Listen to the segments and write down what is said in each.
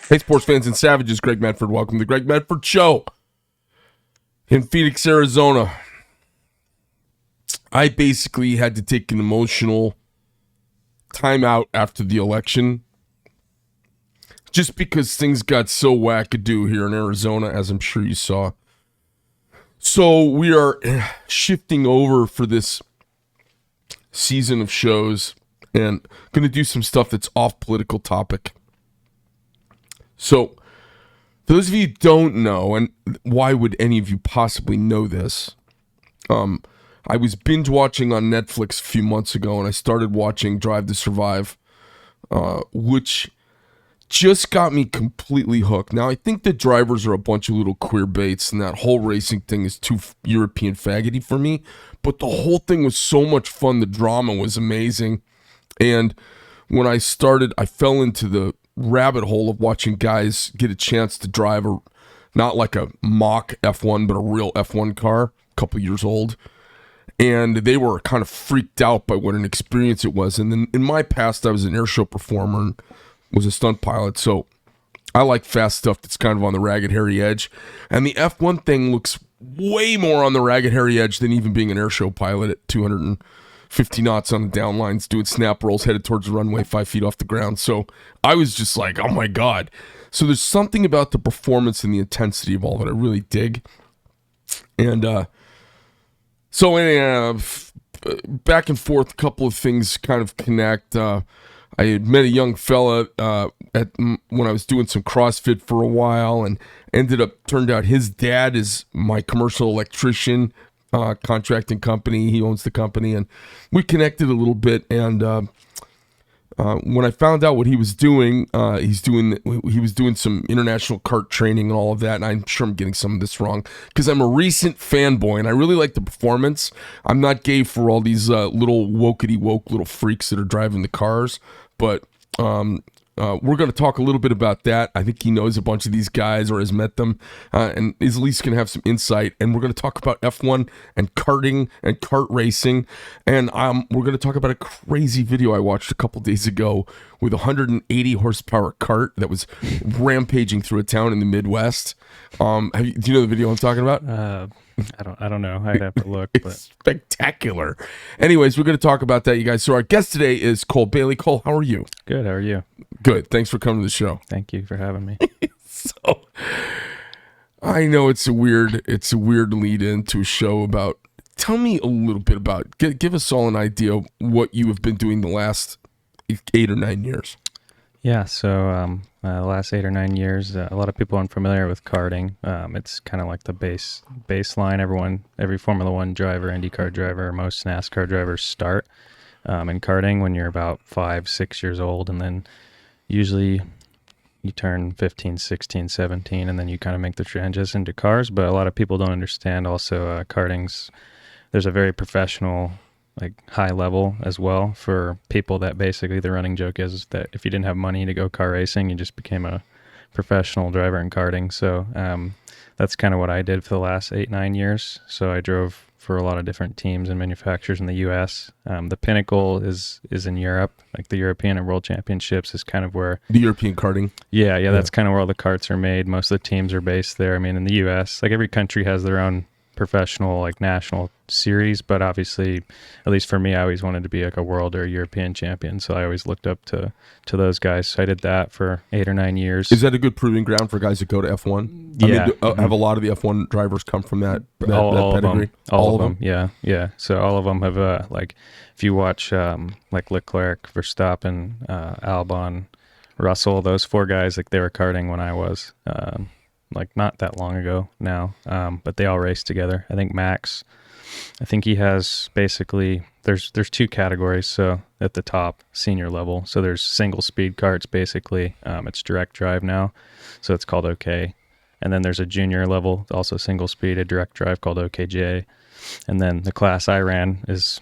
Hey, sports fans and savages, Greg Medford. Welcome to the Greg Medford Show in Phoenix, Arizona. I basically had to take an emotional time out after the election just because things got so wackadoo here in Arizona, as I'm sure you saw. So we are shifting over for this season of shows and going to do some stuff that's off political topic. So, for those of you who don't know, and why would any of you possibly know this, I was binge watching on Netflix a few months ago, and I started watching Drive to Survive, which just got me completely hooked. Now, I think the drivers are a bunch of little queer baits, and that whole racing thing is too European faggoty for me, but the whole thing was so much fun. The drama was amazing, and when I started, I fell into the rabbit hole of watching guys get a chance to drive not like a mock F1, but a real F1 car, a couple years old. And they were kind of freaked out by what an experience it was. And then in my past, I was an airshow performer and was a stunt pilot. So I like fast stuff that's kind of on the ragged, hairy edge. And the F1 thing looks way more on the ragged, hairy edge than even being an airshow pilot at 250 knots on the downlines, doing snap rolls headed towards the runway 5 feet off the ground. So I was just like, oh my God. So there's something about the performance and the intensity of all that I really dig. And so anyhow, back and forth, a couple of things kind of connect. I had met a young fella when I was doing some CrossFit for a while, and turned out his dad is my commercial electrician contracting company. He owns the company, and we connected a little bit. And when I found out what he was doing, he was doing some international kart training and all of that. And I'm sure I'm getting some of this wrong because I'm a recent fanboy and I really like the performance. I'm not gay for all these little wokety woke little freaks that are driving the cars, but we're going to talk a little bit about that. I think he knows a bunch of these guys or has met them and is at least going to have some insight. And we're going to talk about F1 and karting and kart racing. And we're going to talk about a crazy video I watched a couple days ago with a 180 horsepower kart that was rampaging through a town in the Midwest. Do you know the video I'm talking about? I don't know. I'd have to look. It's spectacular. Anyways, we're going to talk about that, you guys. So our guest today is Kol Bailey. Kol, how are you? Good. How are you? Good. Thanks for coming to the show. Thank you for having me. So I know it's a weird lead into a show about. Tell me a little bit about. Give us all an idea of what you have been doing the last 8 or 9 years. Yeah. So the last 8 or 9 years, a lot of people aren't familiar with karting. It's kind of like the baseline. Every Formula One driver, IndyCar driver, most NASCAR drivers start in karting when you're about 5-6 years old, and then usually you turn 15, 16, 17, and then you kind of make the transition to cars. But a lot of people don't understand also there's a very professional, like high level as well for people that basically the running joke is that if you didn't have money to go car racing, you just became a professional driver in karting. So that's kind of what I did for the last 8-9 years. So I drove for a lot of different teams and manufacturers in the U.S. The pinnacle is in Europe, like the European and World Championships is kind of where... The European karting? Yeah, that's kind of where all the karts are made. Most of the teams are based there. I mean, in the U.S., like every country has their own professional, like national series, but obviously, at least for me, I always wanted to be like a world or a European champion, so I always looked up to those guys. So I did that for 8 or 9 years. Is that a good proving ground for guys that go to F1? Yeah. I mean, have a lot of the F1 drivers come from that all pedigree? All of them. Yeah. So all of them have like if you watch like Leclerc, Verstappen, Albon, Russell, those 4 guys, like they were karting when I was like not that long ago now, but they all race together. I think Max, he has basically, there's 2 categories. So at the top, senior level, so there's single speed karts basically. It's direct drive now, so it's called OK. And then there's a junior level, also single speed, a direct drive called OKJ. And then the class I ran is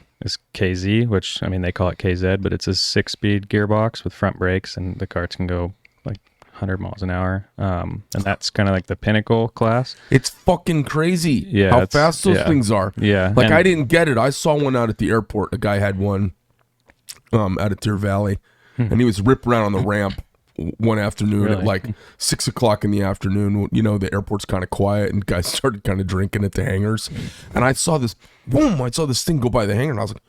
KZ, which, I mean, they call it KZ, but it's a 6-speed gearbox with front brakes, and the karts can go like 100 miles an hour. And that's kind of like the pinnacle class. It's fucking crazy how fast those things are. Yeah. Like, I didn't get it. I saw one out at the airport. A guy had one out at Deer Valley, and he was ripped around on the ramp. one afternoon at Really? like 6 o'clock in the afternoon. You know, the airport's kind of quiet and guys started kind of drinking at the hangars. And I saw this, boom, I saw this thing go by the hangar and I was like,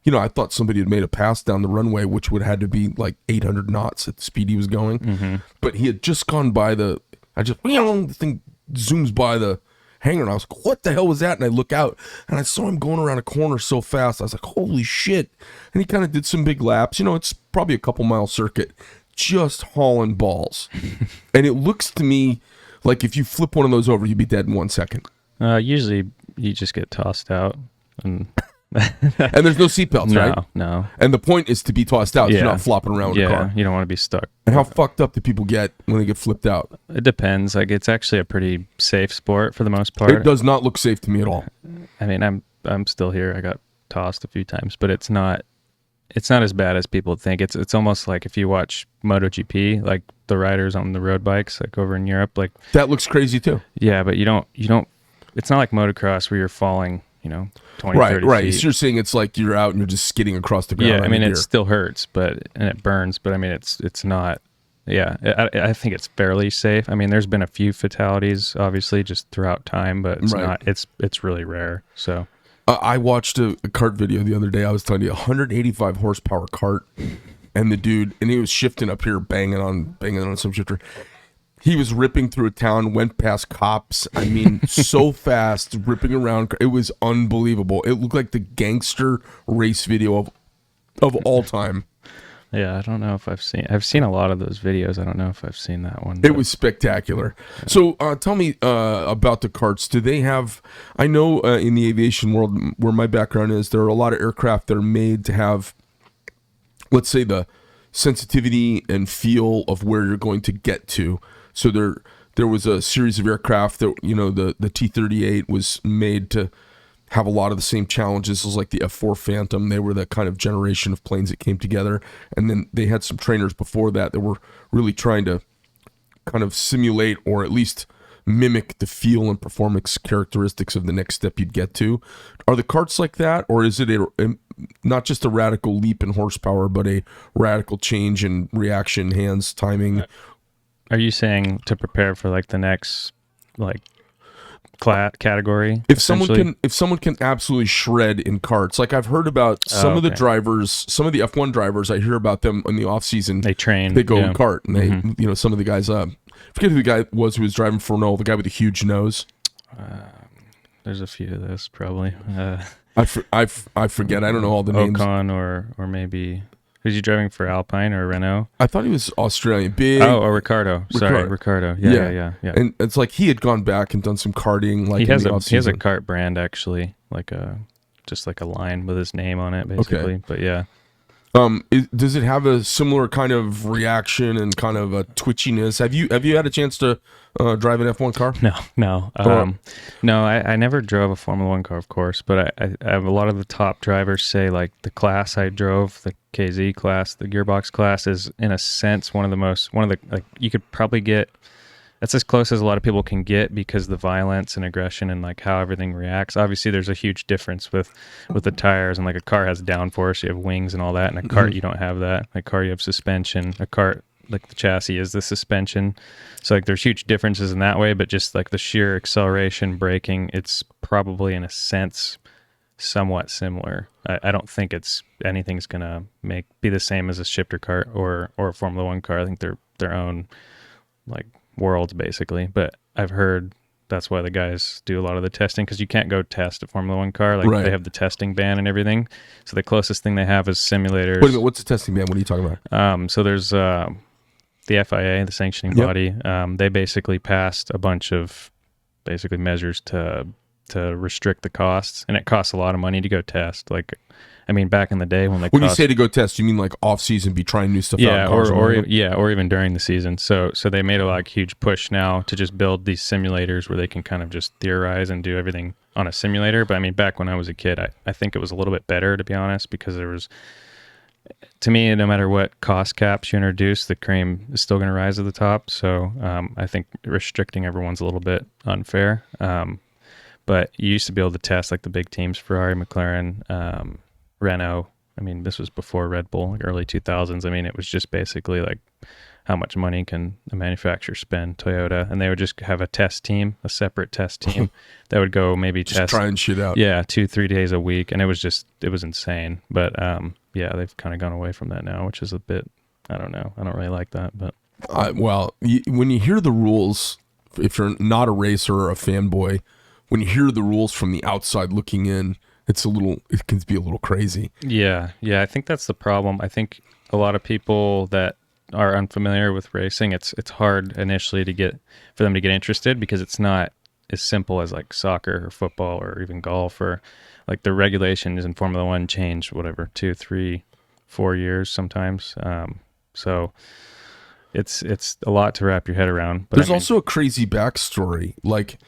you know, I thought somebody had made a pass down the runway, which would have had to be like 800 knots at the speed he was going. But he had just gone by the thing zooms by the hangar and I was like, what the hell was that? And I look out and I saw him going around a corner so fast. I was like, holy shit. And he kind of did some big laps. You know, it's probably a couple mile circuit, just hauling balls. And it looks to me like if you flip one of those over, you'd be dead in 1 second. Usually you just get tossed out. And and there's no seatbelts, right? No. And the point is to be tossed out. So you're not flopping around with a car. You don't want to be stuck. And how fucked up do people get when they get flipped out? It depends. Like, it's actually a pretty safe sport for the most part. It does not look safe to me at all. I mean, I'm still here. I got tossed a few times, but it's not as bad as people think. It's almost like if you watch MotoGP, like the riders on the road bikes, like over in Europe, like that looks crazy too. Yeah, but you don't. It's not like motocross where you're falling, 20, 30 right. feet. So you're saying it's like you're out and you're just skidding across the ground. Yeah, I mean, it still hurts, and it burns, but I mean, it's not. Yeah, I think it's fairly safe. I mean, there's been a few fatalities, obviously, just throughout time, but it's not. It's really rare. So, I watched a kart video the other day. I was telling you, 185 horsepower kart, and the dude, and he was shifting up here, banging on some shifter. He was ripping through a town, went past cops. I mean, so fast, ripping around. It was unbelievable. It looked like the gangster race video of all time. Yeah, I don't know if I've seen a lot of those videos. I don't know if I've seen that one. It was spectacular. So tell me about the karts. Do they have, I know in the aviation world where my background is, there are a lot of aircraft that are made to have, let's say, the sensitivity and feel of where you're going to get to. So there was a series of aircraft that, the T-38 was made to have a lot of the same challenges as like the F-4 Phantom. They were that kind of generation of planes that came together. And then they had some trainers before that were really trying to kind of simulate or at least mimic the feel and performance characteristics of the next step you'd get to. Are the karts like that? Or is it not just a radical leap in horsepower, but a radical change in reaction, hands, timing? Are you saying to prepare for like the next category? If someone can absolutely shred in karts, like I've heard about some of the drivers, some of the F1 drivers, I hear about them in the off season. They train, they go kart, and they, some of the guys. I forget who the guy was who was driving for Renault, the guy with the huge nose. There's a few of those probably. I forget. I don't know all the names. Ocon or maybe. Who's he driving for, Alpine or Renault? I thought he was Australian. Big. Oh, or Ricardo. Sorry, Ricardo. Yeah. And it's like he had gone back and done some karting. Like he has a kart brand actually, just like a line with his name on it, basically. Okay. But yeah. Does it have a similar kind of reaction and kind of a twitchiness? Have you had a chance to drive an F1 car? No. No, I never drove a Formula One car, of course, but I have a lot of the top drivers say like the class I drove, the KZ class, the gearbox class, is in a sense one of the like you could probably get. That's as close as a lot of people can get because the violence and aggression and like how everything reacts. Obviously, there's a huge difference with the tires, and like a car has downforce, you have wings and all that. And a kart, you don't have that. A car, you have suspension. A kart, like the chassis is the suspension. So like there's huge differences in that way, but just like the sheer acceleration, braking, it's probably in a sense somewhat similar. I don't think anything's gonna be the same as a shifter kart or a Formula One car. I think they're their own like worlds basically, but I've heard that's why the guys do a lot of the testing, because you can't go test a Formula One car. Like They have the testing ban and everything. So the closest thing they have is simulators. Wait a minute, what's the testing ban? What are you talking about? So there's the FIA, the sanctioning body. They basically passed a bunch of basically measures to restrict the costs, and it costs a lot of money to go test. Like, I mean, back in the day when you say to go test, you mean like off season, be trying new stuff out? Or even during the season. So they made a huge push now to just build these simulators where they can kind of just theorize and do everything on a simulator. But I mean, back when I was a kid, I think it was a little bit better, to be honest, because there was, to me, no matter what cost caps you introduce, the cream is still going to rise to the top. So I think restricting everyone's a little bit unfair. But you used to be able to test like the big teams, Ferrari, McLaren, Renault. I mean, this was before Red Bull, like early 2000s. I mean, it was just basically like how much money can the manufacturer spend, Toyota, and they would just have a separate test team that would go maybe just trying shit out. Yeah, 2-3 days a week, and it was insane. But yeah, they've kind of gone away from that now, which is a bit, I don't know. I don't really like that, but when you hear the rules, if you're not a racer or a fanboy, when you hear the rules from the outside looking in, it can be a little crazy. Yeah, I think that's the problem. I think a lot of people that are unfamiliar with racing, it's hard initially for them to get interested, because it's not as simple as like soccer or football or even golf, or like the regulations in Formula One change, 2, 3, 4 years sometimes. So it's a lot to wrap your head around. But there's also a crazy backstory. Like,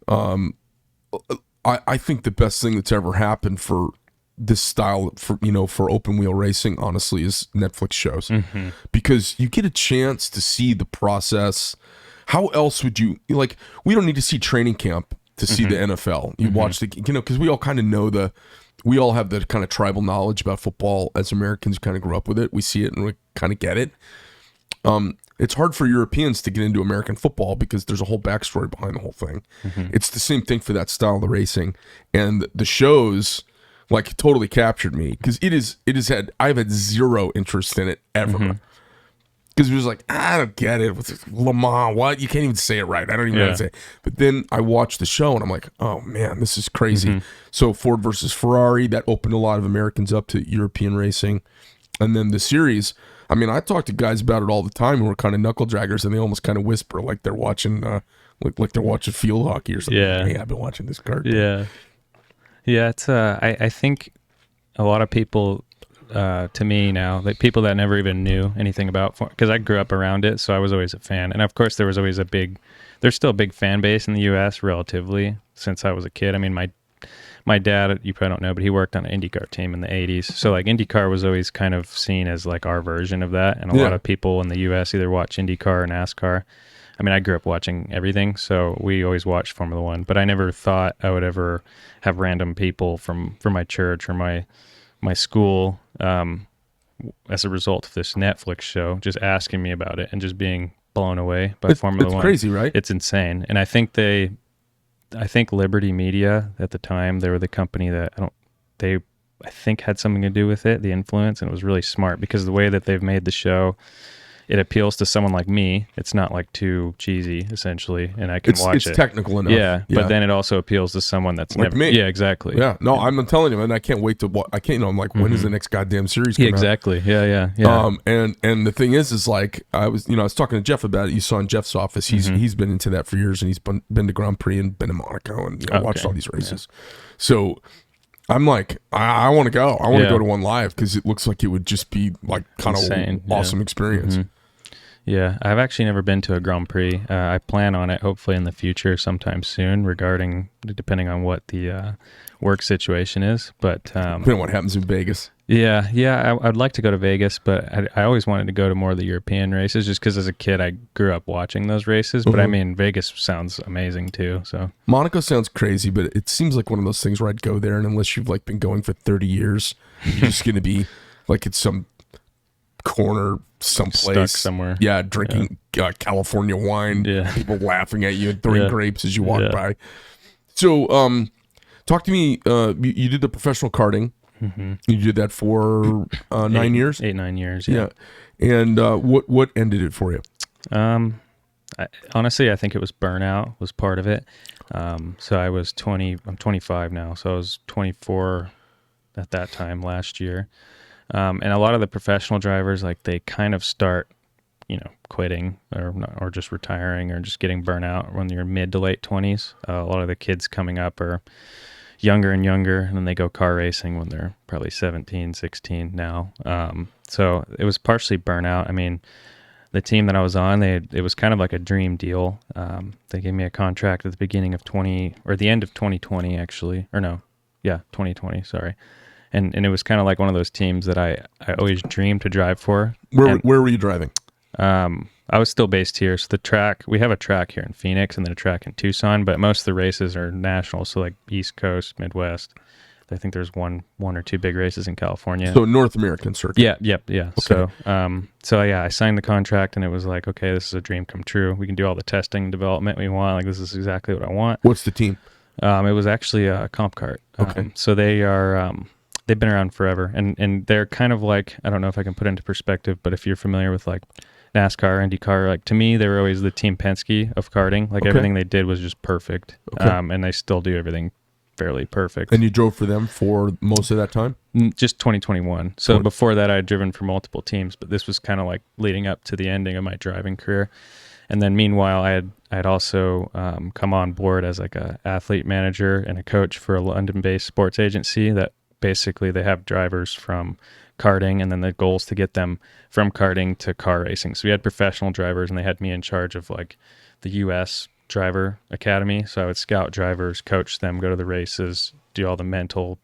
I think the best thing that's ever happened for this style, for open wheel racing, honestly, is Netflix shows. Because you get a chance to see the process. How else would you, like, we don't need to see training camp to see the NFL. You watch because we all kind of we all have the kind of tribal knowledge about football as Americans, kind of grew up with it. We see it and we kind of get it. It's hard for Europeans to get into American football because there's a whole backstory behind the whole thing. It's the same thing for that style of racing, and the shows like totally captured me, because I've had zero interest in it ever. Because it was like, I don't get it. What's Le Mans? What? You can't even say it right. I don't even know how to say it. But then I watched the show and I'm like, oh man, this is crazy. So Ford versus Ferrari, that opened a lot of Americans up to European racing. And then the series, I mean, I talk to guys about it all the time who are kind of knuckle draggers, and they almost kind of whisper like they're watching like they're watching field hockey or something. Yeah. Hey, I've been watching this kart. Yeah, it's I think a lot of people, to me now, like people that never even knew anything about, because I grew up around it, so I was always a fan. And of course there was always there's still a big fan base in the US relatively since I was a kid. I mean, my dad, you probably don't know, but he worked on an IndyCar team in the 80s. So like IndyCar was always kind of seen as like our version of that. And a lot of people in the US either watch IndyCar or NASCAR. I mean, I grew up watching everything, so we always watched Formula One, but I never thought I would ever have random people from my church or my school, as a result of this Netflix show, just asking me about it and just being blown away by Formula One. It's crazy, right? It's insane. And I think Liberty Media at the time, they were the company that I think had something to do with it, the influence, and it was really smart because the way that they've made the show, it appeals to someone like me. It's not like too cheesy, essentially, and I can watch it. It's technical enough. Yeah, but then it also appeals to someone that's like never me. Yeah, exactly. Yeah, no, I'm telling you, and I can't wait to watch. I can't. I'm like, when is the next goddamn series coming out? Exactly. Yeah. And the thing is like I was talking to Jeff about it. You saw in Jeff's office. He's been into that for years, and he's been to Grand Prix and been to Monaco and watched all these races. Yeah. So I'm like, I want to go. I want to go to one live because it looks like it would just be like kind of awesome experience. Yeah, I've actually never been to a Grand Prix. I plan on it hopefully in the future sometime soon, depending on what the work situation is. But depending on what happens in Vegas. Yeah, I'd like to go to Vegas, but I always wanted to go to more of the European races just because as a kid I grew up watching those races. But I mean, Vegas sounds amazing too. So Monaco sounds crazy, but it seems like one of those things where I'd go there, and unless you've like been going for 30 years, you're just going to be like it's some corner someplace stuck somewhere, drinking California wine, people laughing at you and throwing grapes as you walk by. So talk to me. You did the professional karting. You did that for 9 years, 9 years. And what ended it for you? Honestly, I think it was burnout was part of it. So I was 20. I'm 25 now, so I was 24 at that time last year. And a lot of the professional drivers, like they kind of start, quitting or just retiring or just getting burnt out when you're mid to late 20s. A lot of the kids coming up are younger and younger, and then they go car racing when they're probably 17, 16 now. So it was partially burnout. I mean, the team that I was on, it was kind of like a dream deal. They gave me a contract at the beginning of the end of 2020, actually. 2020, sorry. And it was kind of like one of those teams that I always dreamed to drive for. Where were you driving? I was still based here. So we have a track here in Phoenix and then a track in Tucson, but most of the races are national. So like East Coast, Midwest, I think there's one or two big races in California. So North American circuit. Yeah. Okay. So yeah, I signed the contract and it was like, okay, this is a dream come true. We can do all the testing and development we want. Like, this is exactly what I want. What's the team? It was actually a comp kart. Okay. So they are, they've been around forever, and they're kind of like, I don't know if I can put it into perspective, but if you're familiar with like NASCAR, IndyCar, like to me, they were always the Team Penske of karting. Like everything they did was just perfect. Okay. And they still do everything fairly perfect. And you drove for them for most of that time? Just 2021. So before that, I had driven for multiple teams, but this was kind of like leading up to the ending of my driving career. And then meanwhile, I had also come on board as like a athlete manager and a coach for a London-based sports agency that basically they have drivers from karting, and then the goal is to get them from karting to car racing. So we had professional drivers, and they had me in charge of like the U.S. driver academy. So I would scout drivers, coach them, go to the races, do all the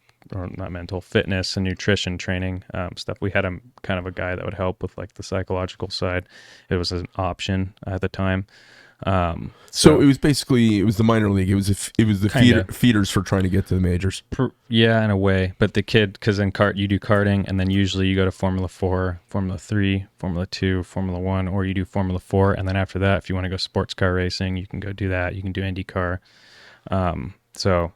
fitness and nutrition training stuff. We had a kind of a guy that would help with like the psychological side. It was an option at the time. So it was basically, it was the minor league. It was the feeders for trying to get to the majors. Yeah, in a way. But the kid, because in kart you do karting, and then usually you go to Formula 4, Formula 3, Formula 2, Formula 1, or you do Formula 4. And then after that, if you want to go sports car racing, you can go do that. You can do IndyCar. So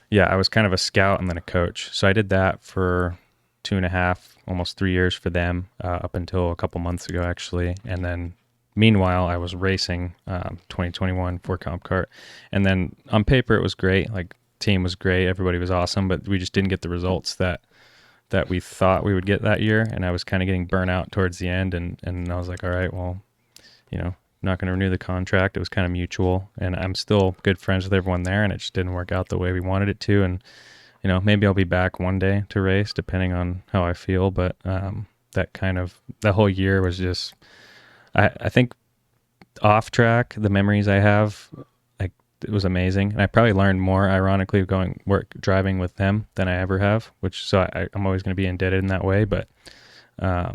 yeah, I was kind of a scout and then a coach. So I did that for 2.5, almost 3 years for them, up until a couple months ago, actually. And then meanwhile, I was racing 2021 for Comp Kart. And then on paper, it was great. Like, team was great. Everybody was awesome, but we just didn't get the results that we thought we would get that year. And I was kind of getting burnt out towards the end. And I was like, all right, well, not going to renew the contract. It was kind of mutual. And I'm still good friends with everyone there. And it just didn't work out the way we wanted it to. And, maybe I'll be back one day to race, depending on how I feel. But that whole year was just... I think off track, the memories I have, like, it was amazing. And I probably learned more, ironically, driving with them than I ever have, so I'm always going to be indebted in that way. But at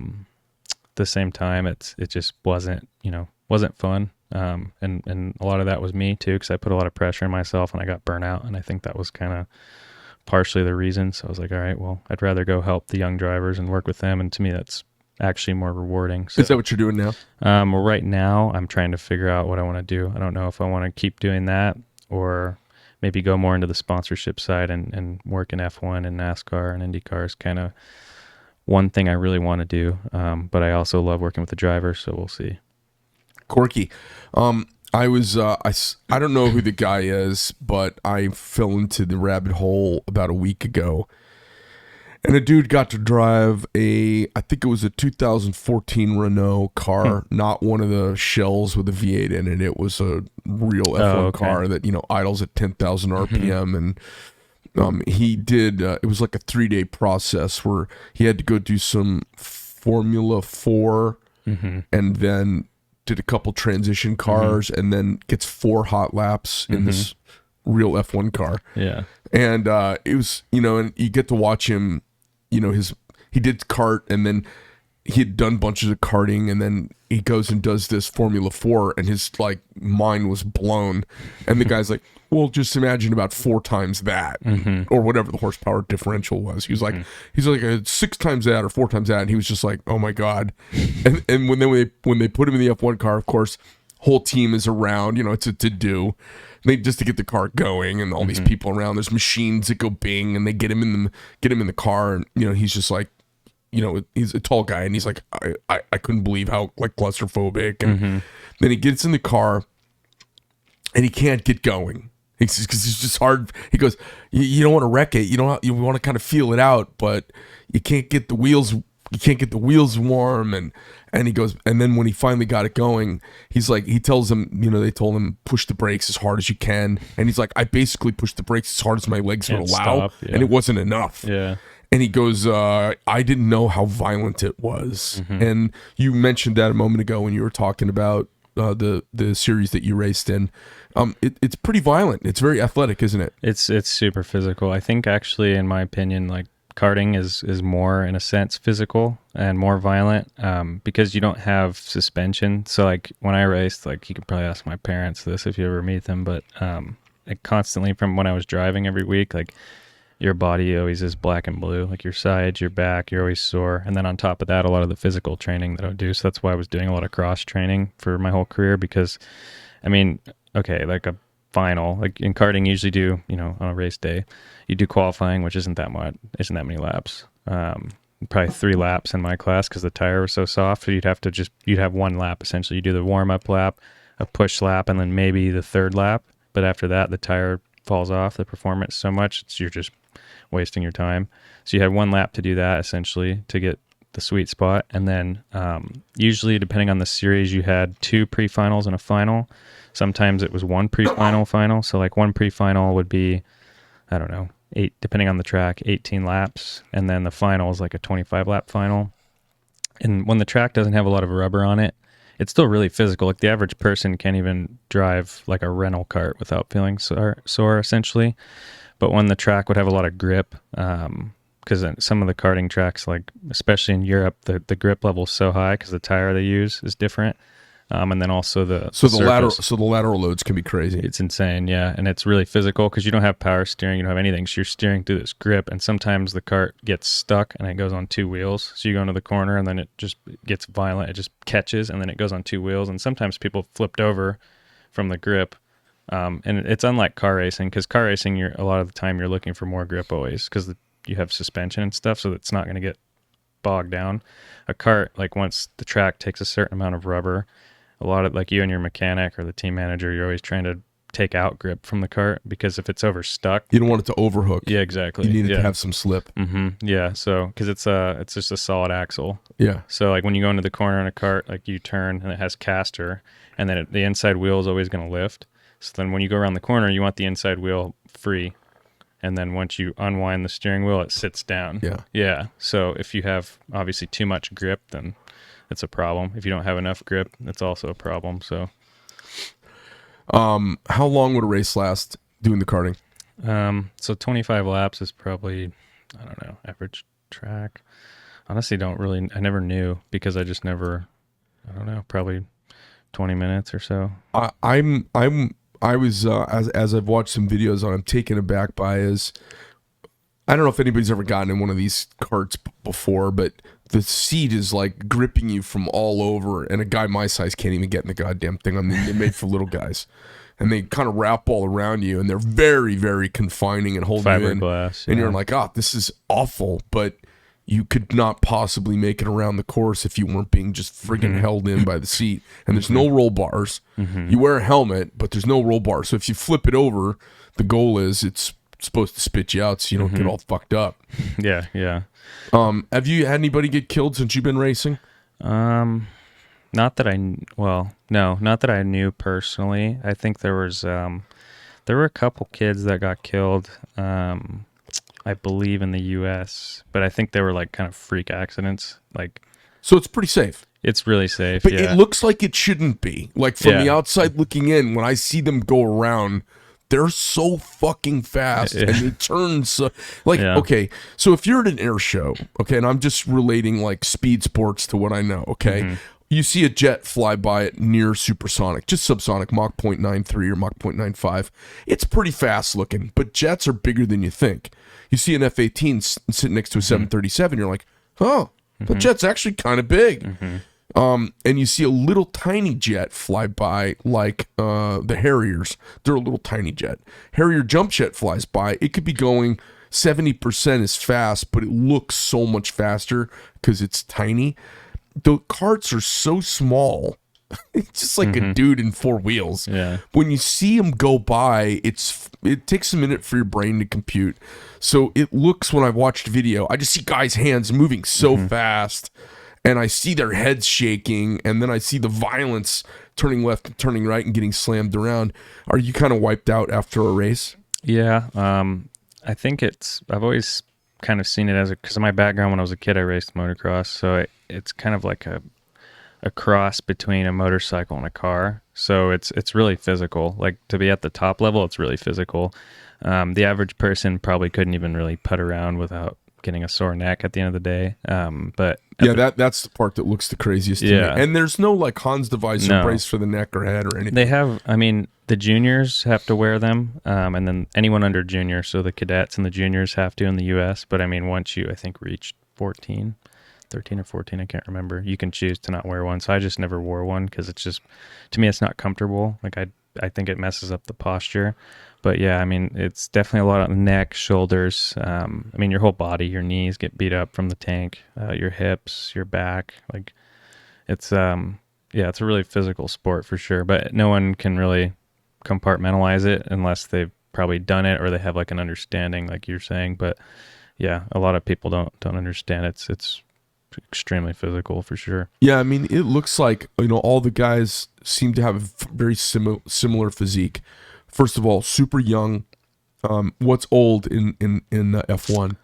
the same time, it just wasn't fun. And a lot of that was me too, because I put a lot of pressure on myself and I got burnt out. And I think that was kind of partially the reason. So I was like, all right, well, I'd rather go help the young drivers and work with them. And to me, that's actually more rewarding. So, is that what you're doing now? Well, right now I'm trying to figure out what I want to do. I don't know if I want to keep doing that or maybe go more into the sponsorship side and work in F1 and NASCAR and IndyCar is kind of one thing I really want to do. But I also love working with the drivers, so we'll see. Corky. I don't know who the guy is, but I fell into the rabbit hole about a week ago. And a dude got to drive I think it was a 2014 Renault car, not one of the shells with a V8 in it. It was a real F1 car that, idles at 10,000 RPM. And he did, it was like a 3-day process where he had to go do some Formula 4 and then did a couple transition cars and then gets 4 hot laps in this real F1 car. Yeah. And it was, and you get to watch him. He did kart, and then he had done bunches of karting, and then he goes and does this Formula 4, and his mind was blown. And the guy's like, well, just imagine about 4 times that, or whatever the horsepower differential was. He was like, 6 times that or 4 times that, and he was just like, oh my god. And when they put him in the F1 car, of course, whole team is around. It's a to do. Just to get the car going, and all these people around. There's machines that go bing, and they get him in the car, and he's just like, he's a tall guy, and he's like, I couldn't believe how claustrophobic, and then he gets in the car, and he can't get going. Because it's just hard. He goes, you don't want to wreck it. You want to kind of feel it out, but you can't get the wheels. You can't get the wheels warm, and he goes, and then when he finally got it going, he's like, he tells them, they told him push the brakes as hard as you can, and he's like, I basically pushed the brakes as hard as my legs would allow, and it wasn't enough. Yeah. And he goes, I didn't know how violent it was, and you mentioned that a moment ago when you were talking about the series that you raced in. It's pretty violent. It's very athletic, isn't it? It's super physical. I think actually, in my opinion, karting is more, in a sense, physical and more violent because you don't have suspension. So when I raced, you could probably ask my parents this if you ever meet them, but constantly from when I was driving every week, your body always is black and blue, like your sides, your back, you're always sore. And then on top of that, a lot of the physical training that I would do. So that's why I was doing a lot of cross training for my whole career because, I mean, okay, like a final, like in karting, you usually do, on a race day, you do qualifying, which isn't that many laps. Probably 3 laps in my class because the tire was so soft. So you'd have 1 lap essentially. You do the warm up lap, a push lap, and then maybe the 3rd lap. But after that, the tire falls off the performance so much, you're just wasting your time. So you had 1 lap to do that essentially to get the sweet spot. And then usually, depending on the series, you had 2 pre-finals and a final. Sometimes it was 1 pre-final final. So like 1 pre-final would be, I don't know, 8, depending on the track, 18 laps. And then the final is like a 25 lap final. And when the track doesn't have a lot of rubber on it, it's still really physical. Like the average person can't even drive like a rental cart without feeling sore essentially. But when the track would have a lot of grip, because some of the karting tracks, like especially in Europe, the grip level is so high because the tire they use is different. And then also the lateral loads can be crazy. It's insane, yeah, and it's really physical because you don't have power steering, you don't have anything, so you're steering through this grip, and sometimes the cart gets stuck and it goes on 2 wheels. So you go into the corner and then it just gets violent, it just catches, and then it goes on 2 wheels, and sometimes people flipped over from the grip. And it's unlike car racing because car racing, a lot of the time you're looking for more grip always because you have suspension and stuff, so it's not going to get bogged down. A kart, like once the track takes a certain amount of rubber, a lot of like you and your mechanic or the team manager, you're always trying to take out grip from the cart because if it's overstuck, you don't want it to overhook. Yeah, exactly. You need it to have some slip. Yeah, so because it's just a solid axle. Yeah. So like when you go into the corner in a cart, like you turn and it has caster, and then the inside wheel is always going to lift. So then when you go around the corner, you want the inside wheel free. And then once you unwind the steering wheel, it sits down. Yeah. Yeah. So if you have obviously too much grip, then it's a problem. If you don't have enough grip, it's also a problem. So, how long would a race last doing the karting? So 25 laps is probably, I don't know, average track. Honestly, I never knew because I just never, I don't know, probably 20 minutes or so. I was as I've watched some videos on, I'm taken aback by I don't know if anybody's ever gotten in one of these carts before, but the seat is like gripping you from all over, and a guy my size can't even get in the goddamn thing. I mean, they're made for little guys, and they kind of wrap all around you, and they're very, very confining and hold you in. Fiberglass, and you're like, this is awful, but you could not possibly make it around the course if you weren't being just friggin' held in by the seat. And there's no roll bars. You wear a helmet, but there's no roll bar. So if you flip it over, the goal is it's supposed to spit you out so you don't get all fucked up. Yeah. Have you had anybody get killed since you've been racing? Not that I knew personally. I think there were a couple kids that got killed, I believe in the US, but I think they were like kind of freak accidents. So it's pretty safe. It's really safe. But yeah. It looks like it shouldn't be. Like from the outside looking in, when I see them go around, they're so fucking fast and they turn so okay, so if you're at an air show, okay, and I'm just relating like speed sports to what I know, okay, you see a jet fly by at near supersonic, just subsonic, Mach 0.93 or Mach 0.95. It's pretty fast looking, but jets are bigger than you think. You see an F-18 sitting next to a 737, you're like, oh, the jet's actually kind of big. And you see a little tiny jet fly by like the Harriers. They're a little tiny jet. Harrier jump jet flies by. It could be going 70% as fast, but it looks so much faster because it's tiny. The carts are so small. It's just like a dude in 4 wheels. Yeah. When you see them go by, it takes a minute for your brain to compute. So it looks, when I watched video, I just see guys' hands moving so fast, and I see their heads shaking, and then I see the violence turning left and turning right and getting slammed around. Are you kind of wiped out after a race? Yeah. I think I've always kind of seen it as because of my background. When I was a kid, I raced motocross, so it's kind of like a cross between a motorcycle and a car. So it's really physical. Like to be at the top level, it's really physical. The average person probably couldn't even really putt around without getting a sore neck at the end of the day. But Yeah, that's the part that looks the craziest to Yeah. me. And there's no like Hans device or No. brace for the neck or head or anything. they have, I mean, the juniors have to wear them, and then anyone under junior, so the cadets and the juniors have to in the U.S. But I mean, once you, I think, reach 13 or 14, I can't remember, you can choose to not wear one. So I just never wore one because it's just, to me, it's not comfortable. Like I think it messes up the posture. But yeah, I mean, it's definitely a lot of neck, shoulders. I mean, your whole body, your knees get beat up from the tank, your hips, your back. Like it's, yeah, it's a really physical sport for sure. But no one can really compartmentalize it unless they've probably done it or they have like an understanding, like you're saying. But yeah, a lot of people don't understand. It's extremely physical for sure. Yeah, I mean, it looks like, all the guys seem to have a very similar physique. First of all, super young. What's old in F1?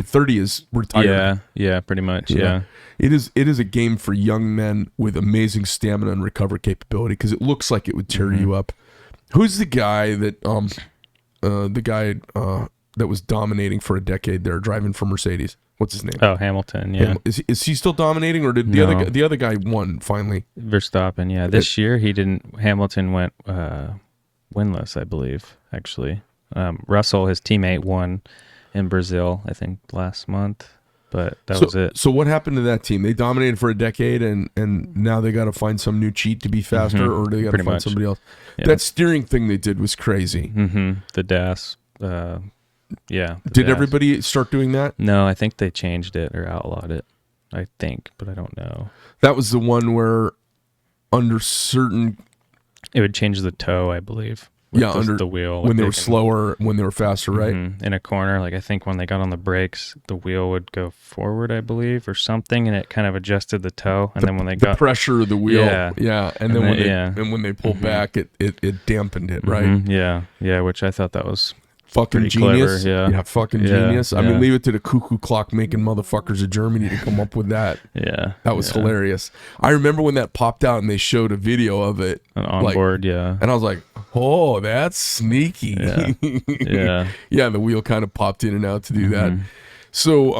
30 is retired. Yeah, pretty much. Yeah. It is a game for young men with amazing stamina and recovery capability because it looks like it would tear you up. Who's the guy that that was dominating for a decade there, driving for Mercedes? What's his name? Oh, Hamilton. Yeah. Is he still dominating, or did No. the other guy won finally? Verstappen. Yeah. This year he didn't. Hamilton went winless, I believe. Actually, Russell, his teammate, won in Brazil, I think, last month. But that was it. So what happened to that team? They dominated for a decade, and now they got to find some new cheat to be faster, or they got to find much. somebody else. Yeah. That steering thing they did was crazy. The DAS. Yeah. Did DAS. everybody start doing that? No, I think they changed it or outlawed it. I think, but I don't know. That was the one where under certain... It would change the toe, I believe. Under the wheel. When they were slower, when they were faster, right? In a corner, like I think when they got on the brakes, the wheel would go forward, I believe, or something, and it kind of adjusted the toe. And then when they got... The pressure of the wheel. Yeah. And then when they pulled back, it dampened it, right? Yeah, which I thought that was... Fucking genius. Clever, yeah. Fucking genius. I mean, leave it to the cuckoo clock making motherfuckers of Germany to come up with that. Yeah. That was hilarious. I remember when that popped out and they showed a video of it. On board, yeah. And I was like, oh, that's sneaky. Yeah. Yeah, the wheel kind of popped in and out to do that. So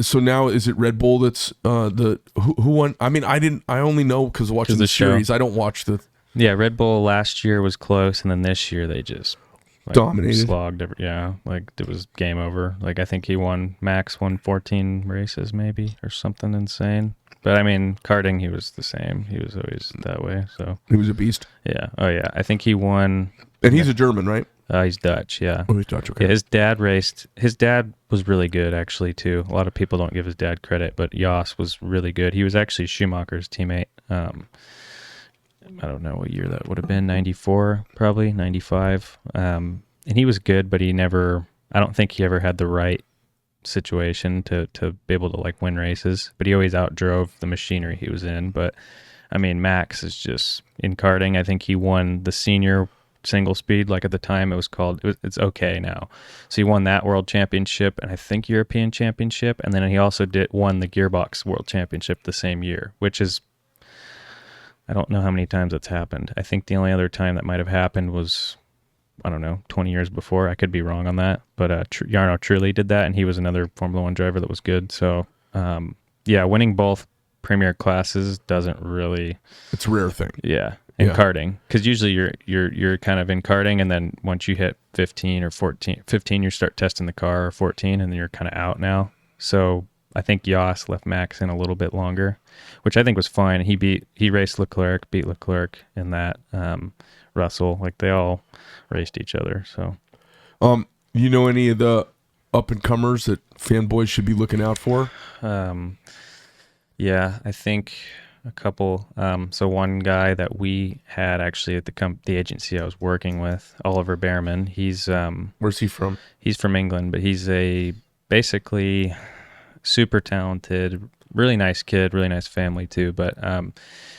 so now is it Red Bull that's who won? I mean, I only know because of watching the series. I don't watch the... Yeah, Red Bull last year was close, and then this year they just... dominated, slogged. Like it was game over. Like I think Max won 14 races maybe or something insane. But I mean, karting, he was the same. He was always that way. So he was a beast. Yeah. Oh yeah. I think he won. And he's a German, right? He's Dutch. Yeah. Oh, he's Dutch. Okay. Yeah, his dad raced. His dad was really good actually too. A lot of people don't give his dad credit, but Jos was really good. He was actually Schumacher's teammate. I don't know what year that would have been, 94, probably 95. And he was good, but I don't think he ever had the right situation to be able to like win races, but he always outdrove the machinery he was in. But I mean, Max is just in karting. I think he won the senior single speed. Like at the time it was called, it's okay now. So he won that world championship and I think European championship. And then he also won the gearbox world championship the same year, which is, I don't know how many times that's happened. I think the only other time that might have happened was, I don't know, 20 years before. I could be wrong on that. But Jarno Trulli did that, and he was another Formula One driver that was good. So, yeah, winning both premier classes doesn't really... It's a rare thing. Yeah, in karting. Because usually you're kind of in karting, and then once you hit 15 or 14, 15, you start testing the car, or 14, and then you're kind of out now. So I think Jos left Max in a little bit longer, which I think was fine. He raced Leclerc, beat Leclerc in that. Russell, like they all raced each other. So, you know any of the up and comers that fanboys should be looking out for? Yeah, I think a couple. So one guy that we had actually at the agency I was working with, Oliver Behrman. He's where's he from? He's from England, but he's basically super talented, really nice kid, really nice family too. But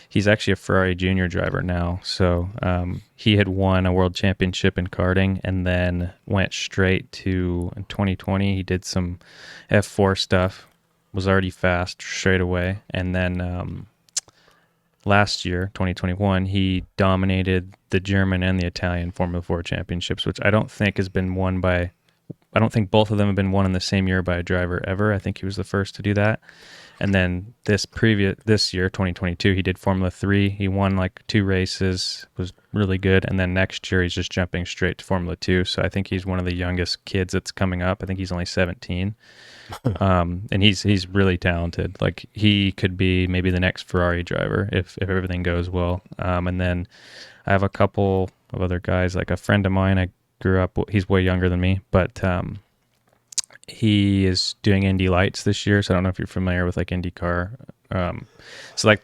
he's actually a Ferrari junior driver now. So he had won a world championship in karting and then went straight to, in 2020, he did some F4 stuff, was already fast straight away. And then last year, 2021, he dominated the German and the Italian Formula 4 championships, which I don't think has been won by I don't think both of them have been won in the same year by a driver ever. I think he was the first to do that. And then this year, 2022, he did Formula 3. He won like 2 races, was really good. And then next year, he's just jumping straight to Formula 2. So I think he's one of the youngest kids that's coming up. I think he's only 17. And he's really talented. Like, he could be maybe the next Ferrari driver if everything goes well. And then I have a couple of other guys, like a friend of mine. I grew up, he's way younger than me, but he is doing Indy Lights this year. So I don't know if you're familiar with like IndyCar. So like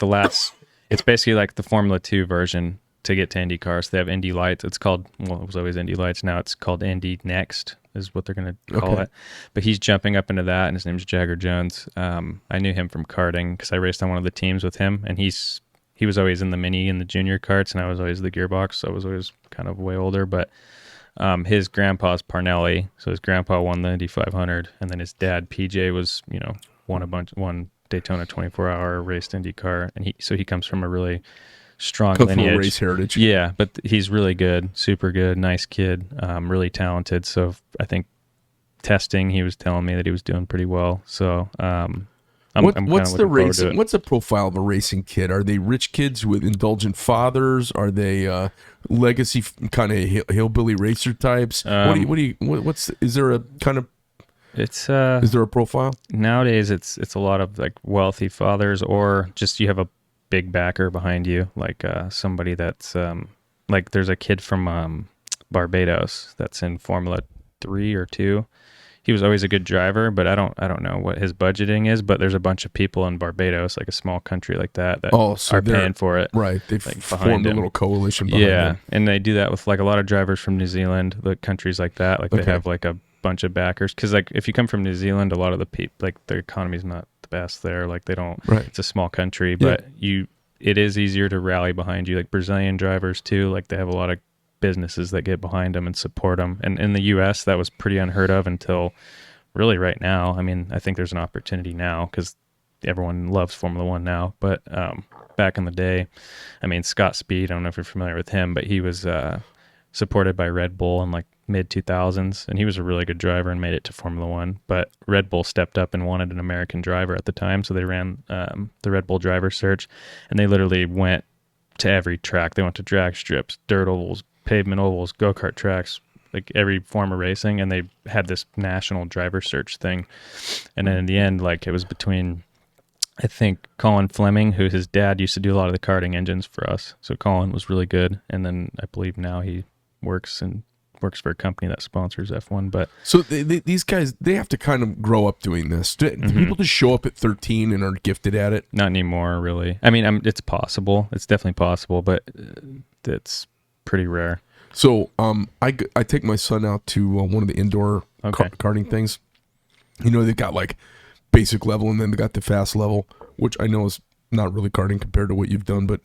it's basically like the Formula 2 version to get to IndyCar. So they have Indy Lights. It's called, well, it was always Indy Lights. Now it's called Indy Next is what they're going to call it. But he's jumping up into that, and his name's Jagger Jones. I knew him from karting because I raced on one of the teams with him, and he was always in the mini and the junior karts, and I was always the gearbox. So I was always kind of way older, but his grandpa's Parnelli, so his grandpa won the Indy 500, and then his dad PJ was, won Daytona 24-hour, raced IndyCar, and he comes from a really strong lineage, race heritage. Yeah, but he's really good, super good, nice kid, really talented. So I think testing, he was telling me that he was doing pretty well. So what's the racing? What's the profile of a racing kid? Are they rich kids with indulgent fathers? Are they legacy kind of hillbilly racer types? Is there a kind of is there a profile? Nowadays it's a lot of like wealthy fathers, or just you have a big backer behind you, like somebody that's like there's a kid from Barbados that's in Formula 3 or 2. He was always a good driver, but I don't know what his budgeting is, but there's a bunch of people in Barbados, like a small country like that are paying for it. Right. They've like formed a little coalition behind them. And they do that with like a lot of drivers from New Zealand, like countries like that. Like they have like a bunch of backers. Because like if you come from New Zealand, a lot of the people, like the economy's not the best there. Like they don't, it's a small country, but it is easier to rally behind you. Like Brazilian drivers too, like they have a lot of businesses that get behind them and support them. And in the US, that was pretty unheard of until really right now. I mean, I think there's an opportunity now because everyone loves Formula One now. But back in the day, I mean, Scott Speed, I don't know if you're familiar with him, but he was supported by Red Bull in like mid 2000s, and he was a really good driver and made it to Formula One. But Red Bull stepped up and wanted an American driver at the time, so they ran the Red Bull driver search, and they literally went to every track. They went to drag strips, dirt ovals, pavement ovals, go-kart tracks, like every form of racing, and they had this national driver search thing. And then in the end, like it was between, I think, Colin Fleming, who his dad used to do a lot of the karting engines for us. So Colin was really good, and then I believe now he works for a company that sponsors F1. But so these guys, they have to kind of grow up doing this. Do people just show up at 13 and are gifted at it? Not anymore, really. I mean, it's possible. It's definitely possible, but it's pretty rare. So I take my son out to one of the indoor karting things. You know, they've got like basic level, and then they got the fast level, which I know is not really karting compared to what you've done. But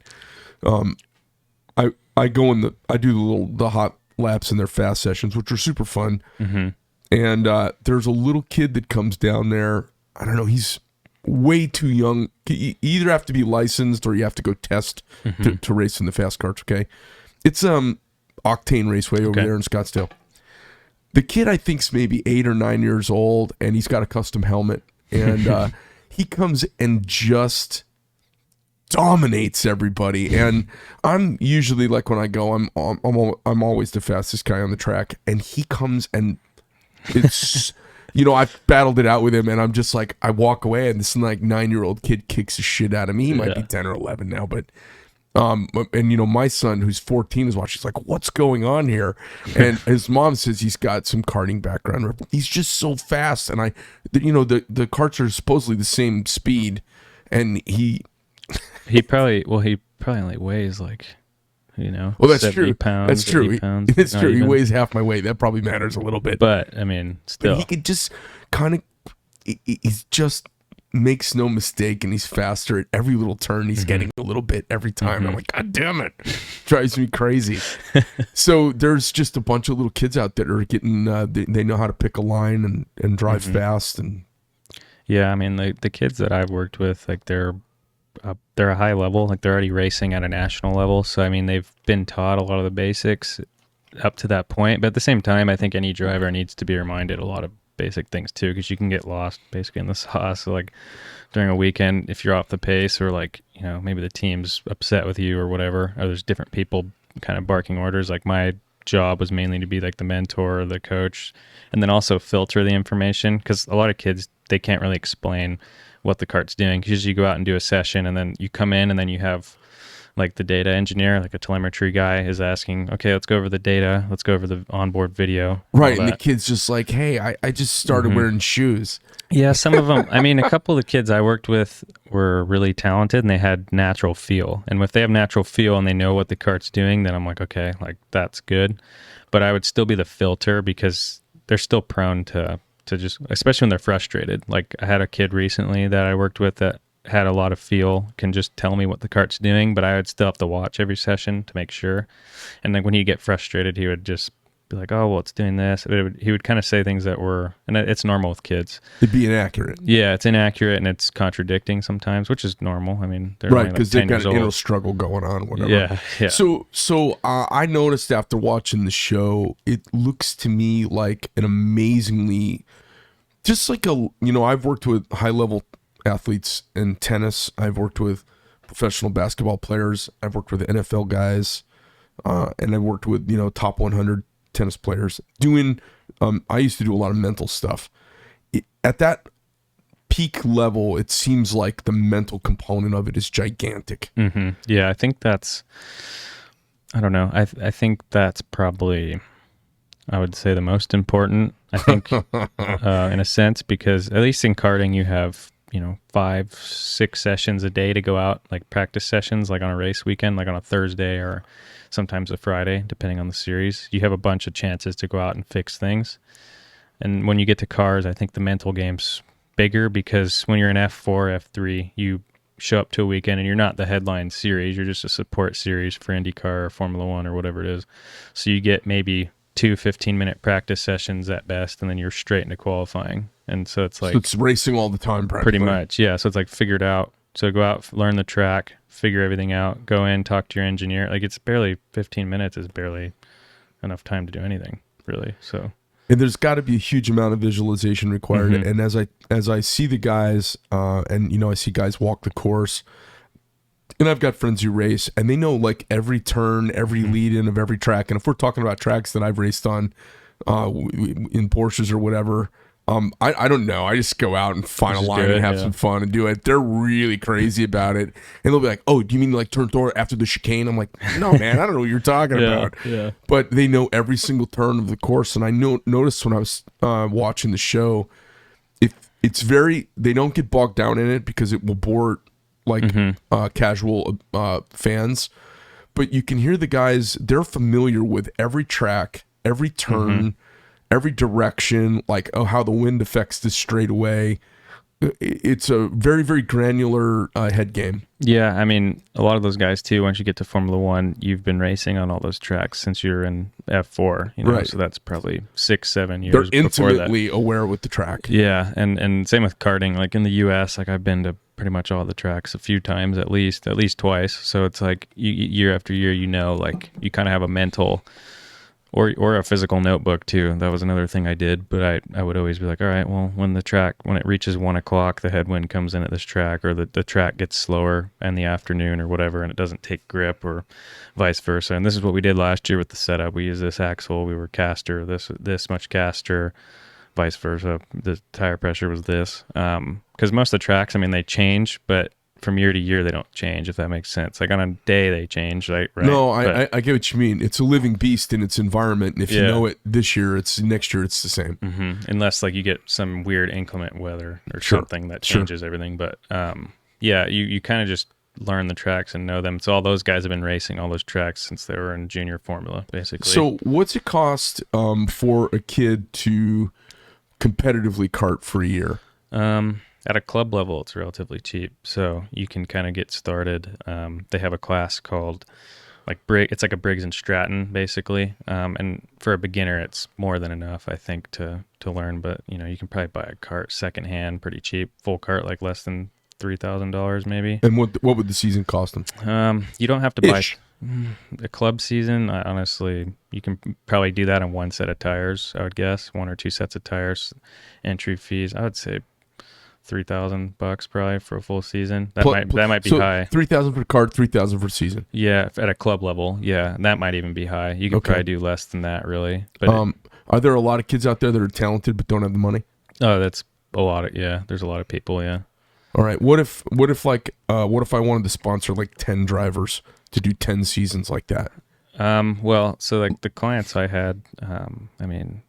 I go I do the hot laps in their fast sessions, which are super fun. Mm-hmm. And there's a little kid that comes down there. I don't know, he's way too young. You either have to be licensed or you have to go test to race in the fast karts. Okay, it's Octane Raceway over there in Scottsdale. The kid, I think, is maybe 8 or 9 years old, and he's got a custom helmet. And he comes and just dominates everybody. And I'm usually like, when I go, I'm always the fastest guy on the track. And he comes and it's, I've battled it out with him, and I'm just like, I walk away, and this like 9-year-old kid kicks the shit out of me. He might be 10 or 11 now, but. And my son, who's 14, is watching. He's like, "What's going on here?" And his mom says he's got some karting background. He's just so fast, and the karts are supposedly the same speed, and he probably only weighs like, well, that's 70 true. pounds. That's true. It's true. He weighs half my weight. That probably matters a little bit. But I mean, still, but he could just kind of. He's just. Makes no mistake, and he's faster at every little turn. He's getting a little bit every time. I'm like, God damn it, drives me crazy. So there's just a bunch of little kids out there that are getting they know how to pick a line and drive fast. And yeah, I mean the kids that I've worked with, like they're a high level, like they're already racing at a national level. So I mean they've been taught a lot of the basics. up to that point. But at the same time, I think any driver needs to be reminded a lot of basic things too, because you can get lost basically in the sauce. So like during a weekend, if you're off the pace, or like, you know, maybe the team's upset with you or whatever, or there's different people kind of barking orders. Like my job was mainly to be like the mentor or the coach, and then also filter the information, because a lot of kids, they can't really explain what the kart's doing. Because you go out and do a session, and then you come in, and then you have like the data engineer, like a telemetry guy, is asking, okay, let's go over the data, let's go over the onboard video. Right, and the kid's just like, hey, I just started wearing shoes. Yeah, some of them, I mean, a couple of the kids I worked with were really talented, and they had natural feel. And if they have natural feel and they know what the kart's doing, then I'm like, okay, like that's good. But I would still be the filter, because they're still prone to just, especially when they're frustrated. Like I had a kid recently that I worked with that had a lot of feel, can just tell me what the kart's doing, but I would still have to watch every session to make sure. And like when he'd get frustrated, he would just be like, oh, well, it's doing this. He would kind of say things that were, and it's normal with kids. It'd be inaccurate. Yeah, it's inaccurate, and it's contradicting sometimes, which is normal. I mean, they're right, because they've got an inner struggle going on, whatever. Yeah. So I noticed after watching the show, it looks to me like an amazingly, just like a, you know, I've worked with high-level athletes in tennis. I've worked with professional basketball players. I've worked with NFL guys, and I've worked with, you know, top 100 tennis players. Doing, I used to do a lot of mental stuff. At that peak level, it seems like the mental component of it is gigantic. Mm-hmm. Yeah, I think that's, I don't know. I think that's probably, I would say, the most important. I think, in a sense, because at least in karting, you have, you know, 5-6 sessions a day to go out, like practice sessions, like on a race weekend, like on a Thursday or sometimes a Friday, depending on the series. You have a bunch of chances to go out and fix things. And when you get to cars, I think the mental game's bigger, because when you're in F4, F3, you show up to a weekend and you're not the headline series. You're just a support series for IndyCar or Formula One or whatever it is. So you get maybe 2 15-minute practice sessions at best, and then you're straight into qualifying. And so it's like, so it's racing all the time, practically. Pretty much, yeah. So it's like figured out. So go out, learn the track, figure everything out, go in, talk to your engineer. Like it's barely 15 minutes is barely enough time to do anything, really. So, and there's got to be a huge amount of visualization required. Mm-hmm. And as I see the guys, and you know, I see guys walk the course, and I've got friends who race, and they know like every turn, every lead in of every track. And if we're talking about tracks that I've raced on, in Porsches or whatever, I don't know. I just go out and find a line and have some fun and do it. They're really crazy about it. And they'll be like, oh, do you mean like turn 4 after the chicane? I'm like, no, man, I don't know what you're talking about. Yeah. But they know every single turn of the course. And I noticed when I was watching the show, it's very, they don't get bogged down in it because it will bore like casual fans. But you can hear the guys, they're familiar with every track, every turn, every direction, like how the wind affects this straightaway. It's a very, very granular head game. Yeah, I mean, a lot of those guys too, once you get to Formula One, you've been racing on all those tracks since you're in F4, you know, right. So that's probably 6-7 years They're before intimately aware with the track. Yeah, and same with karting. Like in the US, like I've been to pretty much all the tracks a few times, at least twice. So it's like year after year, you know, like you kind of have a mental or a physical notebook too. That was another thing I did, but I would always be like, all right, well, when it reaches 1 o'clock, the headwind comes in at this track, or the track gets slower in the afternoon or whatever, and it doesn't take grip, or vice versa. And this is what we did last year with the setup. We used this axle, we were caster, this much caster, vice versa. The tire pressure was this. Because most of the tracks, I mean, they change, but from year to year, they don't change, if that makes sense. Like on a day, they change, right? No, I get what you mean. It's a living beast in its environment, and if you know it this year, next year it's the same. Unless like you get some weird inclement weather or something that changes everything. But you kind of just learn the tracks and know them. So all those guys have been racing all those tracks since they were in junior formula, basically. So what's it cost for a kid to competitively kart for a year? At a club level, it's relatively cheap, so you can kind of get started. They have a class called it's like a Briggs and Stratton, basically. And for a beginner, it's more than enough, I think, to learn. But you know, you can probably buy a cart secondhand, pretty cheap. Full cart, like less than $3,000 maybe. And what would the season cost them? You don't have to buy. A club season, honestly, you can probably do that on one set of tires, I would guess, one or two sets of tires. Entry fees, I would say $3,000 probably for a full season. That might be So high. 3,000 for the cart, 3,000 for season. Yeah, at a club level, yeah, that might even be high. You could Okay. probably do less than that, really. But Are there a lot of kids out there that are talented but don't have the money? that's a lot of, yeah. There's a lot of people, yeah. All right. What if I wanted to sponsor like 10 drivers to do 10 seasons like that? Well, so like the clients I had, I mean,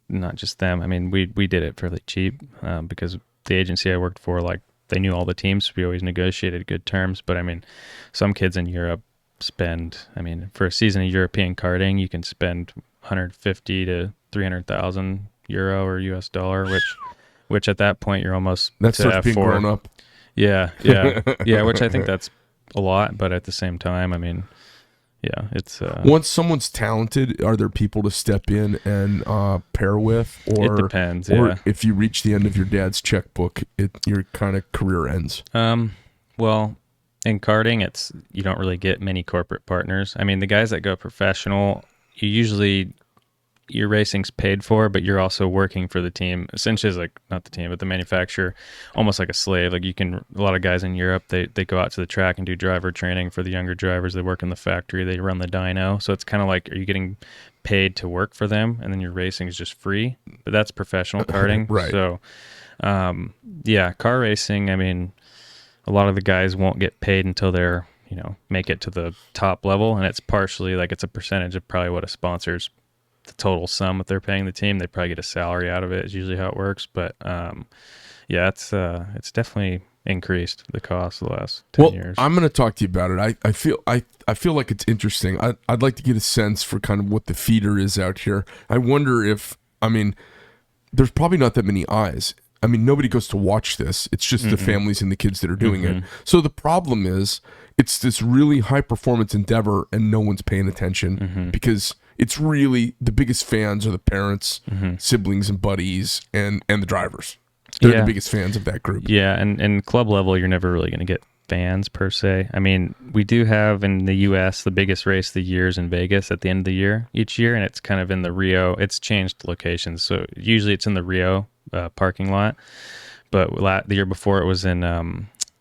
not just them. I mean, we did it fairly cheap because the agency I worked for, like, they knew all the teams. We always negotiated good terms. But I mean, some kids in Europe spend, I mean, for a season of European karting, you can spend 150 to 300,000 euro or US dollar, which at that point you're almost That to starts being F4. grown up. Yeah, which I think that's a lot, but at the same time, I mean, yeah, it's Once someone's talented, are there people to step in and pair with, or it depends. or Yeah. if you reach the end of your dad's checkbook, your kind of career ends? Well, in karting, you don't really get many corporate partners. I mean, the guys that go professional, your racing's paid for, but you're also working for the team. Essentially, it's like not the team, but the manufacturer, almost like a slave. Like a lot of guys in Europe, they go out to the track and do driver training for the younger drivers. They work in the factory, they run the dyno. So it's kind of like, are you getting paid to work for them, and then your racing is just free? But that's professional karting, Right. So, yeah, car racing. I mean, a lot of the guys won't get paid until they're make it to the top level, and it's partially like it's a percentage of probably what a sponsor's the total sum that they're paying the team. They probably get a salary out of it, is usually how it works. But yeah, it's definitely increased the cost the last 10 years. I'm going to talk to you about it. I feel like it's interesting. I'd like to get a sense for kind of what the feeder is out here. I wonder if, I mean, there's probably not that many eyes. I mean, nobody goes to watch this. It's just the families and the kids that are doing it. So the problem is, it's this really high performance endeavor and no one's paying attention because it's really the biggest fans are the parents, siblings and buddies and the drivers. They're the biggest fans of that group. Yeah, and club level, you're never really going to get fans per se. I mean, we do have in the U.S. the biggest race of the year is in Vegas at the end of the year each year, and it's kind of in the Rio. It's changed locations, so usually it's in the Rio parking lot. But the year before it was in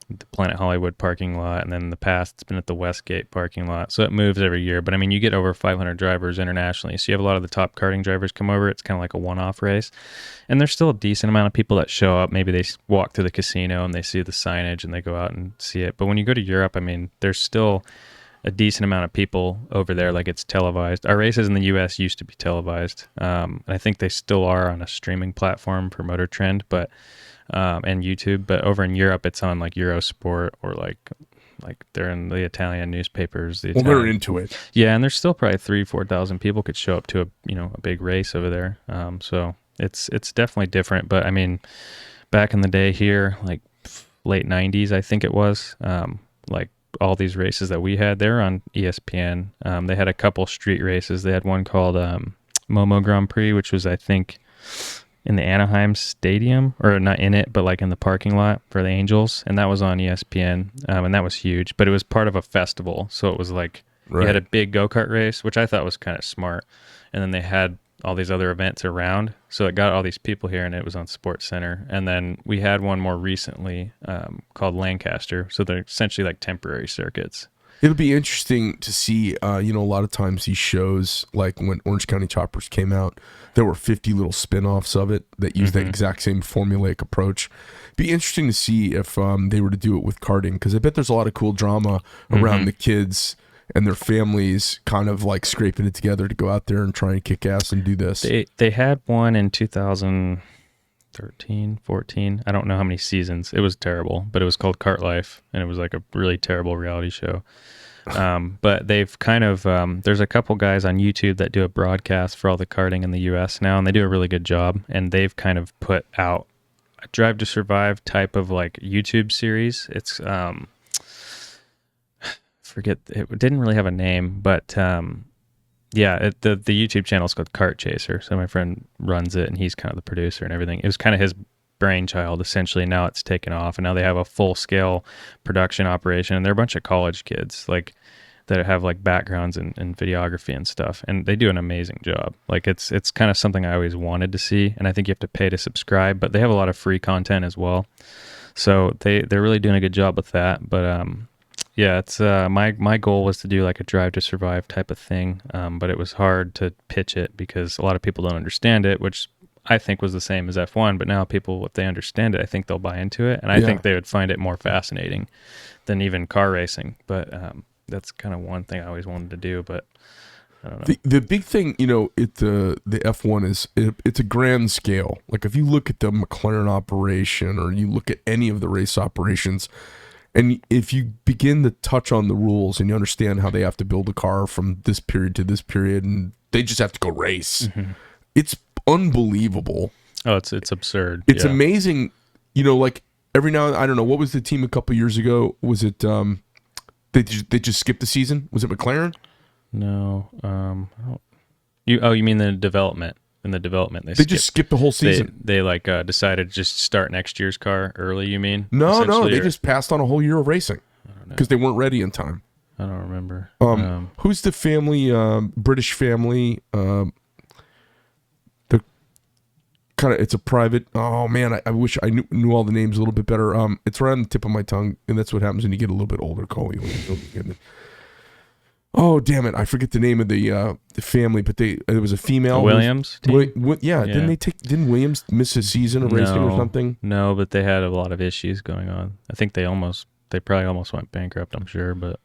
the Planet Hollywood parking lot, and then in the past it's been at the Westgate parking lot. So it moves every year. But I mean, you get over 500 drivers internationally, so you have a lot of the top karting drivers come over. It's kind of like a one-off race, and there's still a decent amount of people that show up. Maybe they walk to the casino and they see the signage and they go out and see it. But when you go to Europe, I mean, there's still a decent amount of people over there. Like, it's televised. Our races in the U.S. used to be televised, and I think they still are on a streaming platform for Motor Trend, but and YouTube. But over in Europe, it's on like Eurosport or like they're in the Italian newspapers. They're into it. Yeah, and there's still probably 3,000-4,000 people could show up to a big race over there. So it's definitely different. But I mean, back in the day here, like late 90s, I think it was, like all these races that we had, they're on ESPN. They had a couple street races. They had one called Momo Grand Prix, which was, I think, in the Anaheim Stadium, or not in it, but like in the parking lot for the Angels, and that was on ESPN, and that was huge. But it was part of a festival, so it was like you had a big go-kart race, which I thought was kind of smart, and then they had all these other events around, so it got all these people here, and it was on Sports Center. And then we had one more recently called Lancaster, so they're essentially like temporary circuits. It'll be interesting to see, a lot of times these shows, like when Orange County Choppers came out, there were 50 little spin-offs of it that used that exact same formulaic approach. Be interesting to see if they were to do it with karting, because I bet there's a lot of cool drama around the kids and their families kind of like scraping it together to go out there and try and kick ass and do this. They had one in 2013, 14. I don't know how many seasons. It was terrible, but it was called Kart Life, and it was like a really terrible reality show. But they've kind of, there's a couple guys on YouTube that do a broadcast for all the karting in the US now, and they do a really good job. And they've kind of put out a Drive to Survive type of like YouTube series. It's, forget, it didn't really have a name, but the YouTube channel is called Kart Chaser. So my friend runs it, and he's kind of the producer and everything. It was kind of his brainchild, essentially. Now it's taken off, and now they have a full-scale production operation, and they're a bunch of college kids. Like, that have like backgrounds in videography and stuff, and they do an amazing job. Like it's kind of something I always wanted to see, and I think you have to pay to subscribe, but they have a lot of free content as well. So they're really doing a good job with that. But yeah, it's my goal was to do like a Drive to Survive type of thing, but it was hard to pitch it because a lot of people don't understand it, which I think was the same as F1. But now people, if they understand it, I think they'll buy into it, and I think they would find it more fascinating than even car racing. But that's kind of one thing I always wanted to do, but I don't know. The big thing, you know, the F1 is it's a grand scale. Like if you look at the McLaren operation or you look at any of the race operations, and if you begin to touch on the rules and you understand how they have to build a car from this period to this period, and they just have to go race, it's unbelievable. Oh, it's absurd. It's amazing. You know, like every now and I don't know, what was the team a couple years ago? Was it they just skipped the season? Was it McLaren? No. You mean the development? In the development, they just skipped the whole season. They like decided to just start next year's car early. You mean? No, they just passed on a whole year of racing because they weren't ready in time. I don't remember. Who's the family? British family. The kind of, it's a private. Oh man, I wish I knew all the names a little bit better. It's right on the tip of my tongue, and that's what happens when you get a little bit older, Coley. Oh damn it! I forget the name of the family, but it was a female. Williams. Yeah, didn't Williams miss a season of racing or something? No, but they had a lot of issues going on. I think they probably almost went bankrupt. I'm sure, but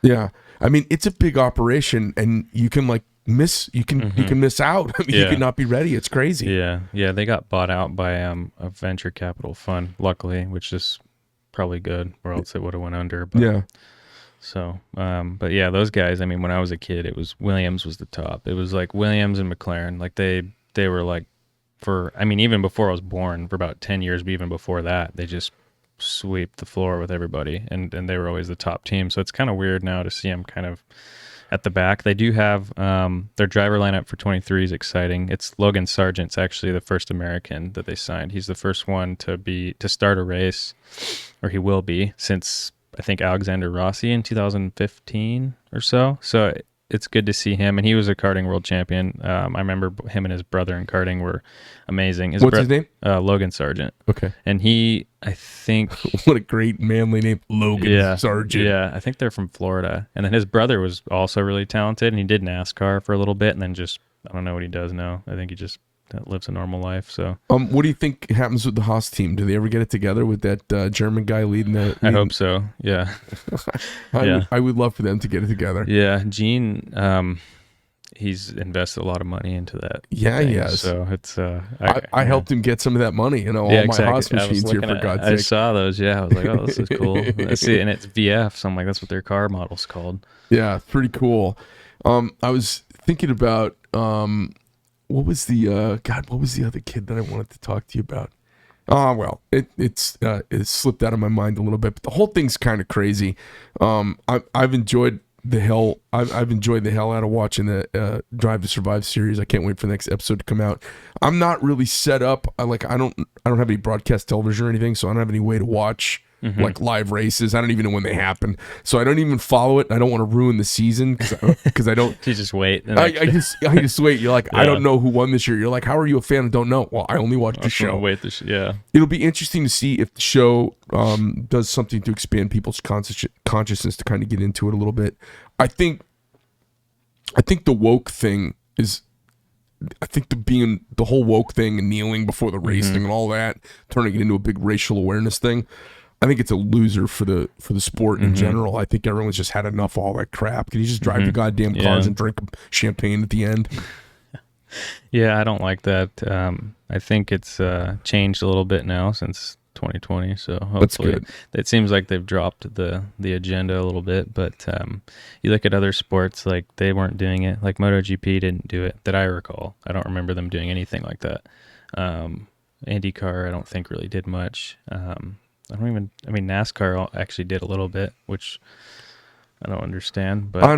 yeah, I mean it's a big operation, and you can like miss. You can miss out. I mean, you could not be ready. It's crazy. Yeah. They got bought out by a venture capital fund, luckily, which is probably good, or else it would have went under. But. Yeah. So, but yeah, those guys, I mean, when I was a kid, Williams was the top. It was like Williams and McLaren. Like they were like even before I was born, for about 10 years, but even before that, they just sweep the floor with everybody. And they were always the top team. So it's kind of weird now to see them kind of at the back. They do have, their driver lineup for 23 is exciting. It's Logan Sargent's actually the first American that they signed. He's the first one to start a race, or he will be, since I think Alexander Rossi in 2015 or so. So it's good to see him. And he was a karting world champion. I remember him and his brother in karting were amazing. What's his name? Logan Sargent. Okay. And I think... What a great manly name, Logan Sargent. Yeah, I think they're from Florida. And then his brother was also really talented, and he did NASCAR for a little bit, and then just, I don't know what he does now. I think he just lives a normal life. So what do you think happens with the Haas team? Do they ever get it together with that German guy leading the I hope so. Yeah. I would love for them to get it together. Yeah, Gene, he's invested a lot of money into that. Yeah, thing, he has. So it's I helped him get some of that money, all my Haas machines here, for God's sake. I saw those. I was like, oh, this is cool. Let's see, and it's VF, so I'm like, that's what their car model's called. Yeah, pretty cool. I was thinking about what was the other kid that I wanted to talk to you about? Well, it slipped out of my mind a little bit, but the whole thing's kind of crazy. I've enjoyed the hell out of watching the Drive to Survive series. I can't wait for the next episode to come out. I'm not really set up. I don't have any broadcast television or anything, so I don't have any way to watch like live races. I don't even know when they happen, so I don't even follow it. I don't want to ruin the season because I don't. You just wait. I just wait. You're like, I don't know who won this year. You're like, how are you a fan? I don't know. Well, I only watch the show. Yeah. It'll be interesting to see if the show does something to expand people's consciousness to kind of get into it a little bit. I think the woke thing is. I think the whole woke thing and kneeling before the racing and all that, turning it into a big racial awareness thing. I think it's a loser for the sport in general. I think everyone's just had enough of all that crap. Can you just drive the goddamn cars and drink champagne at the end? Yeah, I don't like that. I think it's changed a little bit now since 2020. So hopefully it seems like they've dropped the agenda a little bit. But you look at other sports, like they weren't doing it. Like MotoGP didn't do it that I recall. I don't remember them doing anything like that. IndyCar, I don't think really did much. NASCAR actually did a little bit, which I don't understand. But I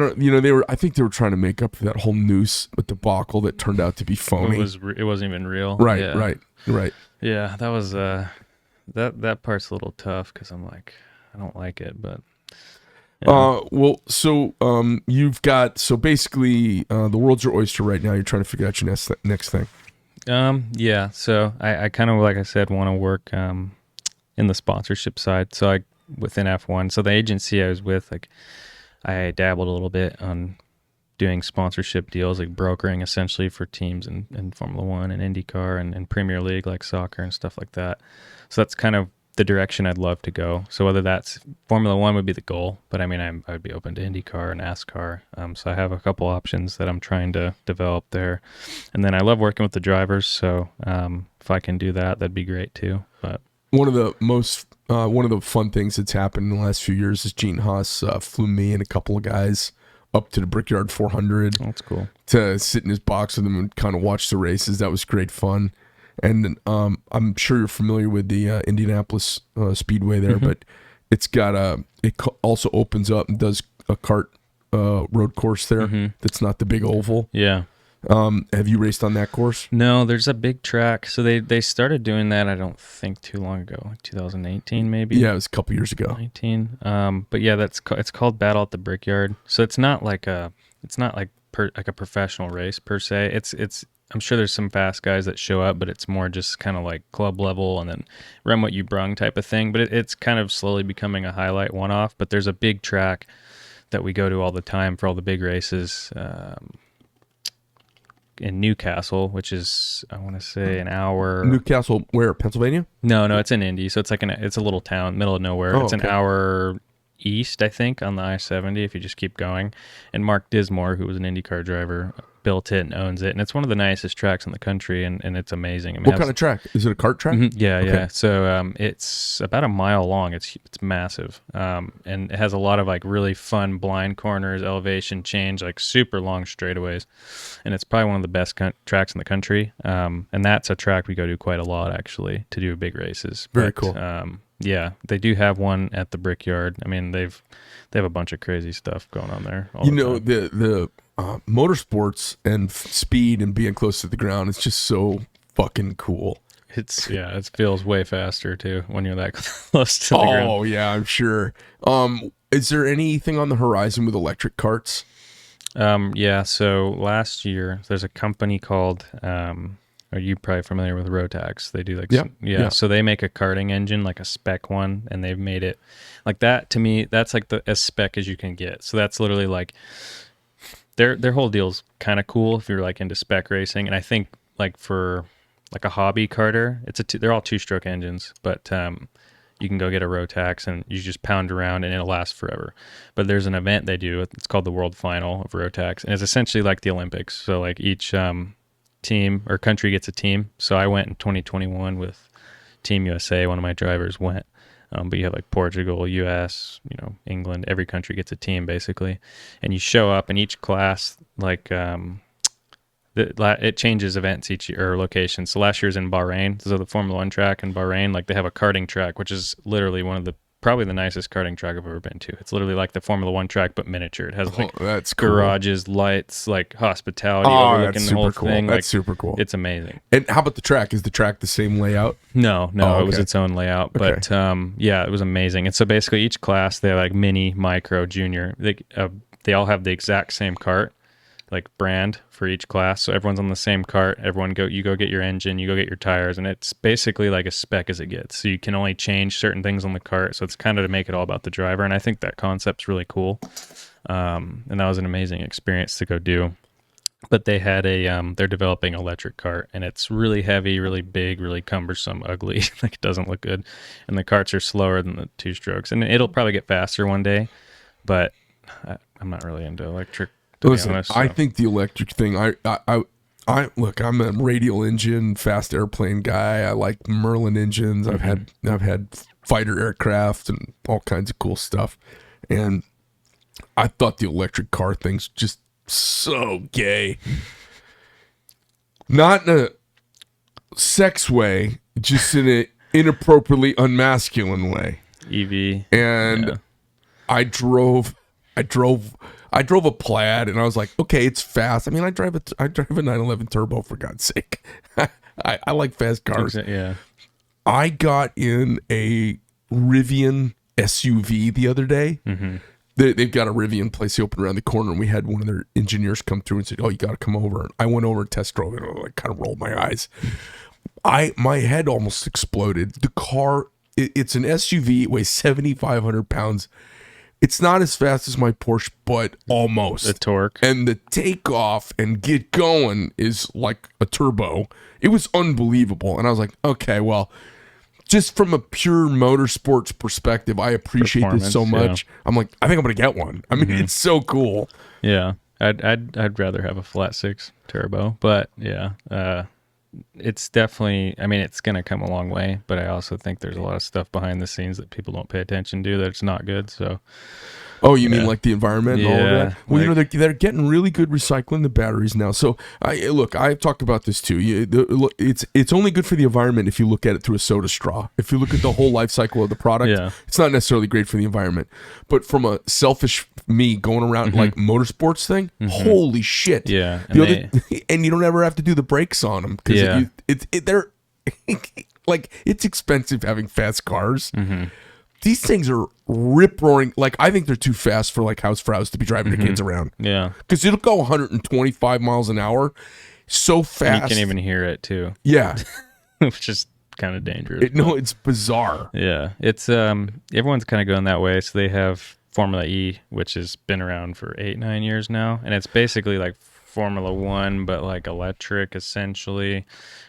think they were trying to make up for that whole noose debacle that turned out to be phony. It wasn't even real. Right. Yeah, that was that part's a little tough because I'm like, I don't like it, but Well, so you've got basically the world's your oyster right now. You're trying to figure out your next thing. Yeah. So I kind of, like I said, want to work in the sponsorship side. So within F1. So the agency I was with, like, I dabbled a little bit on doing sponsorship deals, like brokering essentially for teams in Formula One and IndyCar and Premier League, like soccer and stuff like that. So that's kind of the direction I'd love to go. So whether that's Formula One would be the goal, but I mean, I would be open to IndyCar and NASCAR. So I have a couple options that I'm trying to develop there. And then I love working with the drivers. So if I can do that, that'd be great too. But one of the fun things that's happened in the last few years is Gene Haas flew me and a couple of guys up to the Brickyard 400. That's cool. To sit in his box with him and kind of watch the races. That was great fun. And I'm sure you're familiar with the Indianapolis Speedway there, but it's got also opens up and does a kart road course there. That's not the big oval. Yeah. Have you raced on that course? No, there's a big track. So they started doing that, I don't think too long ago, like 2018 maybe. Yeah, it was a couple years ago. 19. But yeah, it's called Battle at the Brickyard. So it's not like a professional race per se. It's I'm sure there's some fast guys that show up, but it's more just kind of like club level and then run what you brung type of thing. But it's kind of slowly becoming a highlight one-off. But there's a big track that we go to all the time for all the big races in Newcastle, which is, I want to say, an hour. Newcastle, where? Pennsylvania? No, it's in Indy. So it's like it's a little town, middle of nowhere. It's an hour east, I think, on the I-70 if you just keep going. And Mark Dismore, who was an IndyCar driver, built it and owns it. And it's one of the nicest tracks in the country, and it's amazing. I mean, what kind of track? Is it a kart track? Yeah, okay. Yeah. So it's about a mile long. It's massive. And it has a lot of like really fun blind corners, elevation change, like super long straightaways. And it's probably one of the best tracks in the country. And that's a track we go to quite a lot, actually, to do big races. Very cool. Yeah, they do have one at the Brickyard. I mean, they have a bunch of crazy stuff going on there. The motorsports and speed and being close to the ground is just so fucking cool. It feels way faster too when you're that close to the ground. Oh yeah, I'm sure. Is there anything on the horizon with electric karts? Yeah. So last year, there's a company called. Are you probably familiar with Rotax? They do yeah. So they make a karting engine, like a spec one, and they've made it like that. To me, that's like as spec as you can get. So that's literally like their whole deal's kind of cool if you're like into spec racing. And I think like for like a hobby karter, they're all 2-stroke engines, but you can go get a Rotax and you just pound around and it'll last forever. But there's an event they do. It's called the World Final of Rotax, and it's essentially like the Olympics. So like each team or country gets a team. So I went in 2021 with Team USA. One of my drivers went, but you have like Portugal, US, England. Every country gets a team basically, and you show up in each class. Like it changes events each year or locations. So last year's in Bahrain. So the Formula One track in Bahrain, like they have a karting track, which is literally probably the nicest karting track I've ever been to. It's literally like the Formula One track, but miniature. It has like that's garages, cool. Lights, like hospitality overlooking the whole cool. thing. That's super cool. It's amazing. And how about the track? Is the track the same layout? No, it was its own layout. Okay. But yeah, it was amazing. And so basically each class, they have like mini, micro, junior. They all have the exact same kart, like brand for each class. So everyone's on the same kart. You go get your engine, you go get your tires, and it's basically like as spec as it gets. So you can only change certain things on the kart. So it's kind of to make it all about the driver. And I think that concept's really cool. And that was an amazing experience to go do. But they had they're developing electric kart, and it's really heavy, really big, really cumbersome, ugly. Like it doesn't look good. And the karts are slower than the 2-strokes. And it'll probably get faster one day, but I'm not really into electric. Listen, I think the electric thing. I look. I'm a radial engine, fast airplane guy. I like Merlin engines. I've had fighter aircraft and all kinds of cool stuff. And I thought the electric car thing's just so gay. Not in a sex way, just in an inappropriately unmasculine way. EV. And yeah. I drove a Plaid, and I was like, okay, it's fast. I mean, I drive a 911 Turbo, for God's sake. I like fast cars. Yeah. I got in a Rivian SUV the other day. They've got a Rivian place they opened around the corner, and we had one of their engineers come through and said, "Oh, you got to come over." And I went over and test drove it, and I kind of rolled my eyes. My head almost exploded. The car, it's an SUV. It weighs 7,500 pounds. It's not as fast as my Porsche, but almost. The torque. And the takeoff and get going is like a turbo. It was unbelievable. And I was like, okay, well, just from a pure motorsports perspective, I appreciate this so much. Yeah. I'm like, I think I'm going to get one. I mean, it's so cool. Yeah. I'd rather have a flat six turbo, but yeah, it's definitely, I mean, it's going to come a long way, but I also think there's a lot of stuff behind the scenes that people don't pay attention to that it's not good. So, oh, you mean like the environment and all of that? Well, like, you know, they're getting really good recycling the batteries now. So, I've talked about this too. It's only good for the environment if you look at it through a soda straw. If you look at the whole life cycle of the product, it's not necessarily great for the environment. But from a selfish me going around like motorsports thing, holy shit! Yeah, and you don't ever have to do the brakes on them because they're like it's expensive having fast cars. These things are rip-roaring. Like, I think they're too fast for, like, house to be driving the kids around. Yeah. Because it'll go 125 miles an hour so fast. And you can't even hear it, too. Yeah. Which is kind of dangerous. It's bizarre. Yeah. It's, everyone's kind of going that way. So they have Formula E, which has been around for 8-9 years now. And it's basically like Formula One, but like electric, essentially.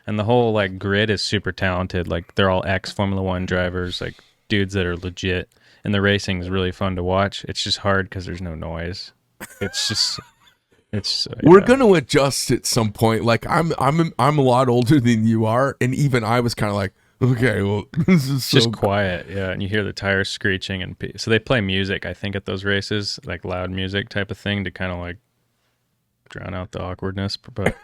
And the whole, like, grid is super talented. Like, they're all ex-Formula One drivers, like, dudes that are legit, and the racing is really fun to watch. It's just hard because there's no noise. We're gonna adjust at some point. Like I'm a lot older than you are, and even I was kind of like, okay, well, this is just quiet, and you hear the tires screeching, and so they play music, I think, at those races, like loud music type of thing to kind of like drown out the awkwardness, but.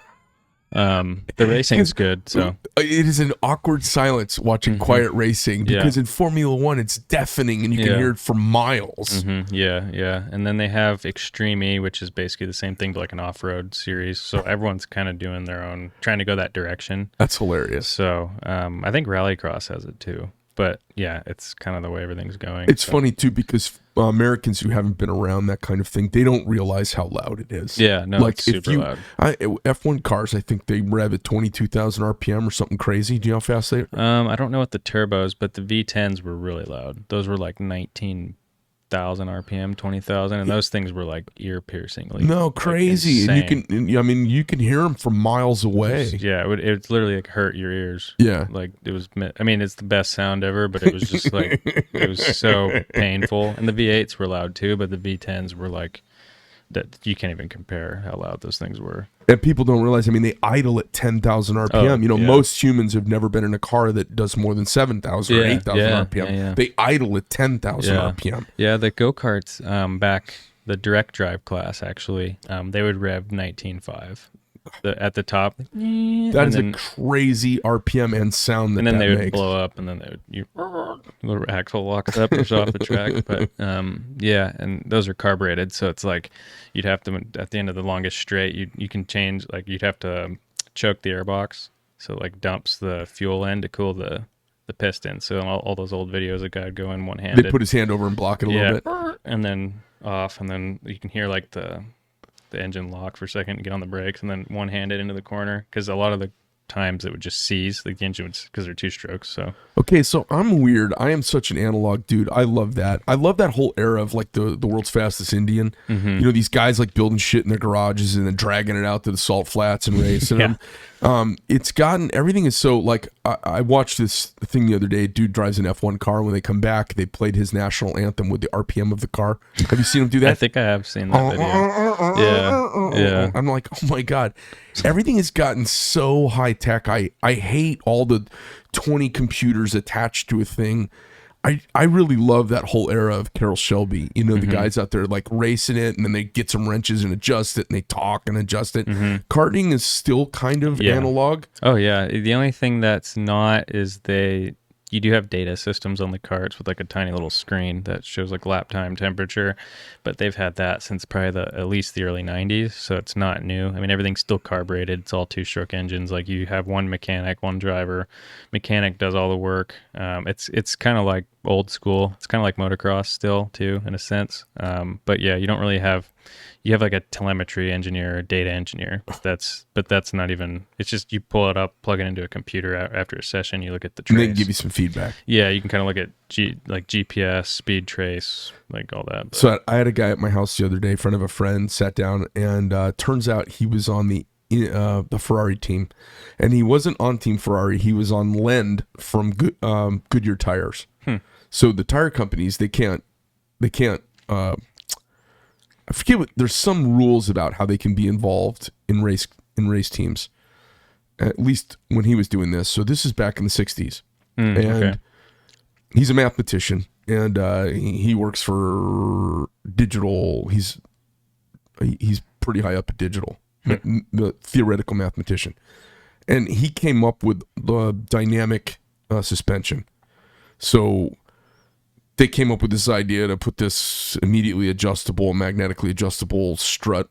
The racing's good, so it is an awkward silence watching quiet racing because in Formula One it's deafening and you can hear it for miles. Yeah, and then they have Extreme E, which is basically the same thing but like an off-road series. So everyone's kind of doing their own, trying to go that direction. That's hilarious. So I think Rallycross has it too. But yeah, it's kind of the way everything's going. It's funny too because Americans who haven't been around that kind of thing, they don't realize how loud it is. Yeah, no, like it's super loud. F1 cars, I think they rev at 22,000 RPM or something crazy. Do you know how fast they? I don't know what the turbos, but the V10s were really loud. Those were like 19,000 RPM, 20,000, and those things were like ear piercingly. No, crazy. Like, and you can hear them from miles away. Yeah, it literally like hurt your ears. Yeah, like it was. I mean, it's the best sound ever, but it was just like it was so painful. And the V8s were loud too, but the V10s were like that. You can't even compare how loud those things were. And people don't realize, I mean, they idle at 10,000 RPM. Most humans have never been in a car that does more than 7,000 or 8,000 RPM. Yeah. They idle at 10,000 RPM. Yeah, the go-karts back, the direct drive class, actually, they would rev 19.5 at the top. That is a crazy RPM and sound that and then that they would makes. blow up, and then they would, little axle locks up and off the track. But and those are carbureted, so it's like you'd have to, at the end of the longest straight, you can change, like you'd have to choke the airbox, so it like dumps the fuel in to cool the piston. So all those old videos, a guy would go in one-handed. They'd put his hand over and block it a little bit. And then off, and then you can hear like the engine lock for a second and get on the brakes, and then one-handed into the corner, because a lot of the times it would just seize, like the engine would, because they're two strokes. So okay, so I'm weird. I am such an analog dude. I love that. I love that whole era of like the world's fastest Indian. These guys like building shit in their garages and then dragging it out to the salt flats and racing them. It's gotten, everything is so like, I watched this thing the other day. A dude drives an F1 car. When they come back, they played his national anthem with the RPM of the car. Have you seen him do that? I think I have seen that video. Yeah. I'm like, oh my God. Everything has gotten so high tech. I hate all the 20 computers attached to a thing. I really love that whole era of Carroll Shelby. The guys out there like racing it, and then they get some wrenches and adjust it, and they talk and adjust it. Karting is still kind of analog. Oh yeah. The only thing that's not is you do have data systems on the carts with like a tiny little screen that shows like lap time, temperature, but they've had that since probably at least the early 90s, so it's not new. I mean, everything's still carbureted. It's all two-stroke engines. Like you have one mechanic, one driver. Mechanic does all the work. It's kind of like old school. It's kind of like motocross still too, in a sense. But yeah, you don't really have. You have like a telemetry engineer, a data engineer. But that's not even. It's just you pull it up, plug it into a computer after a session. You look at the trace. And they can give you some feedback. Yeah, you can kind of look at like GPS, speed trace, like all that. But. So I had a guy at my house the other day, friend of a friend, sat down, and turns out he was on the Ferrari team, and he wasn't on Team Ferrari. He was on Lend from Goodyear tires. So the tire companies they can't. I forget there's some rules about how they can be involved in race teams. At least when he was doing this. So this is back in the 60s. And he's a mathematician, and he works for digital. He's pretty high up at digital, the theoretical mathematician. And he came up with the dynamic suspension. So they came up with this idea to put this immediately adjustable, magnetically adjustable strut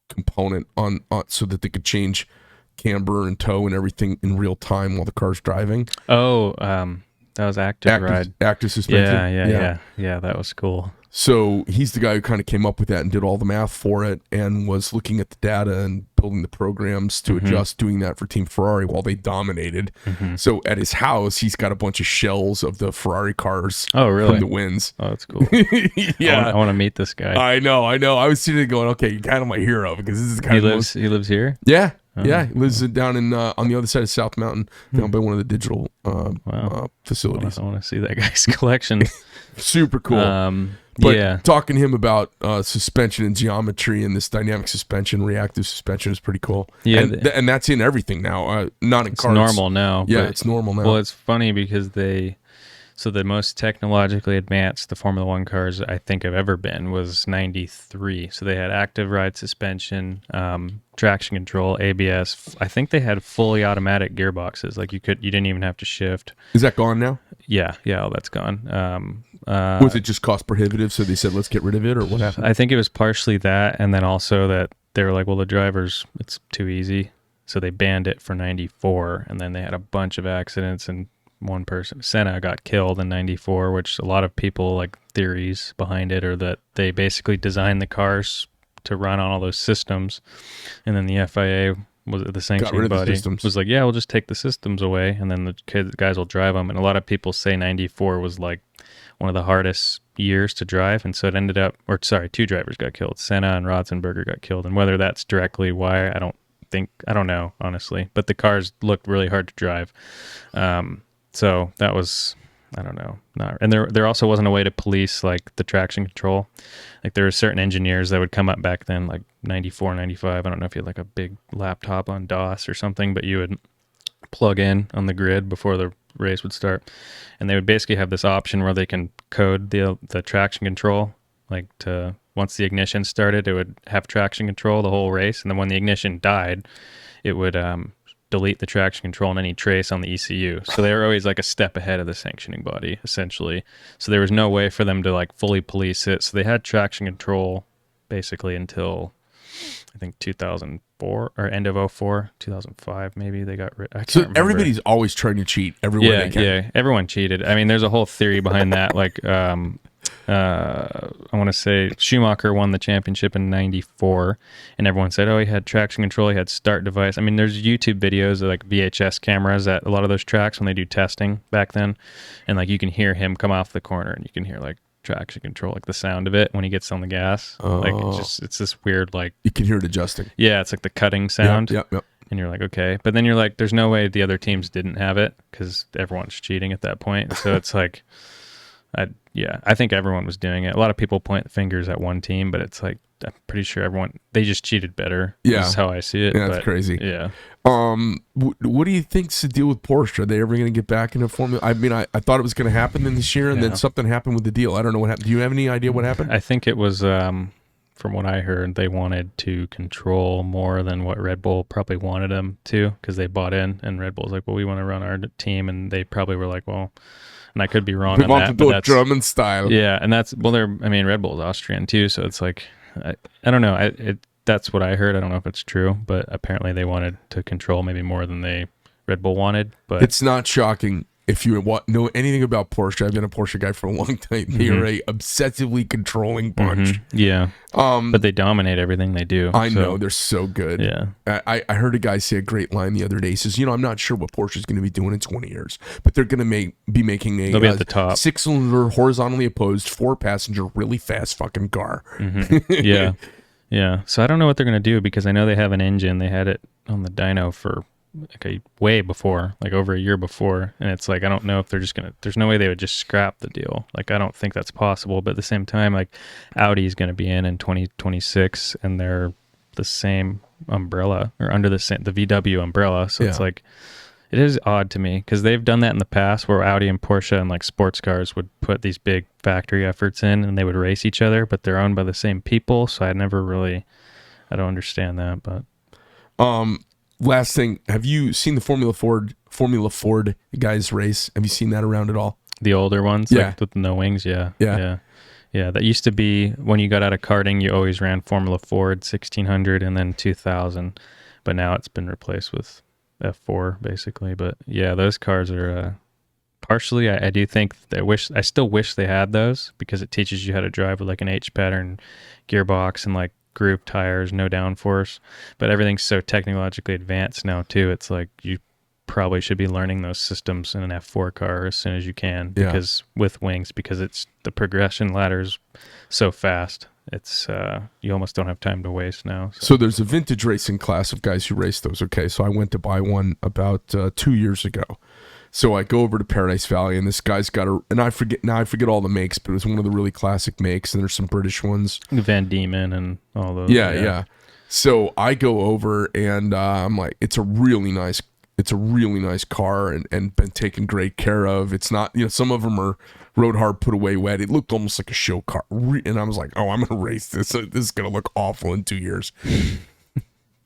component on so that they could change camber and toe and everything in real time while the car's driving. Oh, that was active suspension. Yeah, that was cool. So he's the guy who kind of came up with that and did all the math for it and was looking at the data and building the programs to adjust, doing that for Team Ferrari while they dominated. So at his house, he's got a bunch of shells of the Ferrari cars from the wins. Oh, that's cool. Yeah. I want to meet this guy. I know. I was sitting there going, okay, you're kind of my hero because this is kind of he lives here? Yeah. Yeah, he lives down in on the other side of South Mountain, down by one of the digital facilities. I want to see that guy's collection. Super cool. But talking to him about suspension and geometry and this dynamic suspension, reactive suspension is pretty cool. Yeah, and that's in everything now. Not in cars. It's normal now. Yeah, it's normal now. Well, it's funny because so the most technologically advanced the Formula One cars I think have ever been was 93. So they had active ride suspension, traction control, ABS. I think they had fully automatic gearboxes. Like you didn't even have to shift. Is that gone now? Yeah, all that's gone. Was it just cost prohibitive? So they said, let's get rid of it, or what happened? I think it was partially that, and then also that they were like, well, the drivers, it's too easy. So they banned it for 94, and then they had a bunch of accidents, and one person, Senna, got killed in 94, which a lot of people like theories behind it are that they basically designed the cars to run on all those systems, and then the FIA was the sanctioning body was like, yeah, we'll just take the systems away, and then the guys will drive them. And a lot of people say 94 was like one of the hardest years to drive, and so it ended up, two drivers got killed. Senna and Ratzenberger got killed, and whether that's directly why, I don't know, honestly. But the cars looked really hard to drive. So that was, I don't know. And there also wasn't a way to police like the traction control. Like there were certain engineers that would come up back then, like 94, 95. I don't know if you had like a big laptop on DOS or something, but you would plug in on the grid before the race would start. And they would basically have this option where they can code the traction control, like to once the ignition started, it would have traction control the whole race. And then when the ignition died, it would delete the traction control and any trace on the ECU. So they were always like a step ahead of the sanctioning body, essentially. So there was no way for them to like fully police it. So they had traction control basically until I think 2004 or end of 04, 2005 maybe they got rid. So everybody's always trying to cheat everywhere they can. Yeah, everyone cheated. I mean, there's a whole theory behind that. Like, I want to say Schumacher won the championship in 94, and everyone said, oh, he had traction control, he had start device. I mean, there's YouTube videos of like VHS cameras at a lot of those tracks when they do testing back then, and like you can hear him come off the corner, and you can hear like traction control, like the sound of it when he gets on the gas. Like it's this weird, like you can hear it adjusting. Yeah, it's like the cutting sound. Yep. And you're like, okay, but then you're like, there's no way the other teams didn't have it because everyone's cheating at that point. So it's like, I think everyone was doing it. A lot of people point the fingers at one team, but it's like, I'm pretty sure they just cheated better. Yeah. That's how I see it. Yeah, that's crazy. Yeah. What do you think's the deal with Porsche? Are they ever going to get back into Formula? I mean, I thought it was going to happen this year, and then something happened with the deal. I don't know what happened. Do you have any idea what happened? I think it was, from what I heard, they wanted to control more than what Red Bull probably wanted them to, because they bought in, and Red Bull's like, well, we want to run our team, and they probably were like, well, and I could be wrong on that. We want to do it German style. Yeah, and that's, well, Red Bull's Austrian too, so it's like, I don't know. That's what I heard. I don't know if it's true, but apparently they wanted to control maybe more than Red Bull wanted. But it's not shocking if you know anything about Porsche, I've been a Porsche guy for a long time. They are a obsessively controlling bunch. Yeah. But they dominate everything they do. I know, they're so good. Yeah. I heard a guy say a great line the other day. He says, I'm not sure what Porsche is going to be doing in 20 years, but they're going to be making a They'll be at the top. 6-cylinder, horizontally opposed, 4-passenger, really fast fucking car. Yeah. Yeah. So I don't know what they're going to do, because I know they have an engine. They had it on the dyno for like way before, like over a year before. And it's like, I don't know if they're just going to, there's no way they would just scrap the deal. Like, I don't think that's possible. But at the same time, like, Audi is going to be in 2026, and they're the same umbrella, or under the VW umbrella. So it's like, it is odd to me, because they've done that in the past, where Audi and Porsche and like sports cars would put these big factory efforts in, and they would race each other, but they're owned by the same people. So I don't understand that. But last thing, have you seen the Formula Ford guys race? Have you seen that around at all? The older ones, like with no wings, yeah. That used to be when you got out of karting, you always ran Formula Ford 1600 and then 2000, but now it's been replaced with F4 basically. But yeah, those cars are partially. I do think I still wish they had those, because it teaches you how to drive with like an H pattern gearbox and like groove tires, no downforce. But everything's so technologically advanced now too. It's like you probably should be learning those systems in an F4 car as soon as you can, because with wings, because it's the progression ladder's so fast. It's you almost don't have time to waste now. So there's a vintage racing class of guys who race those. Okay, so I went to buy one about 2 years ago. So I go over to Paradise Valley, and this guy's got and I forget all the makes, but it was one of the really classic makes, and there's some British ones, Van Diemen and all those. Yeah. So I go over, and I'm like, it's a really nice car, and been taken great care of. It's not, some of them are rode hard, put away wet. It looked almost like a show car, and I was like, oh, I'm gonna race this. This is gonna look awful in 2 years.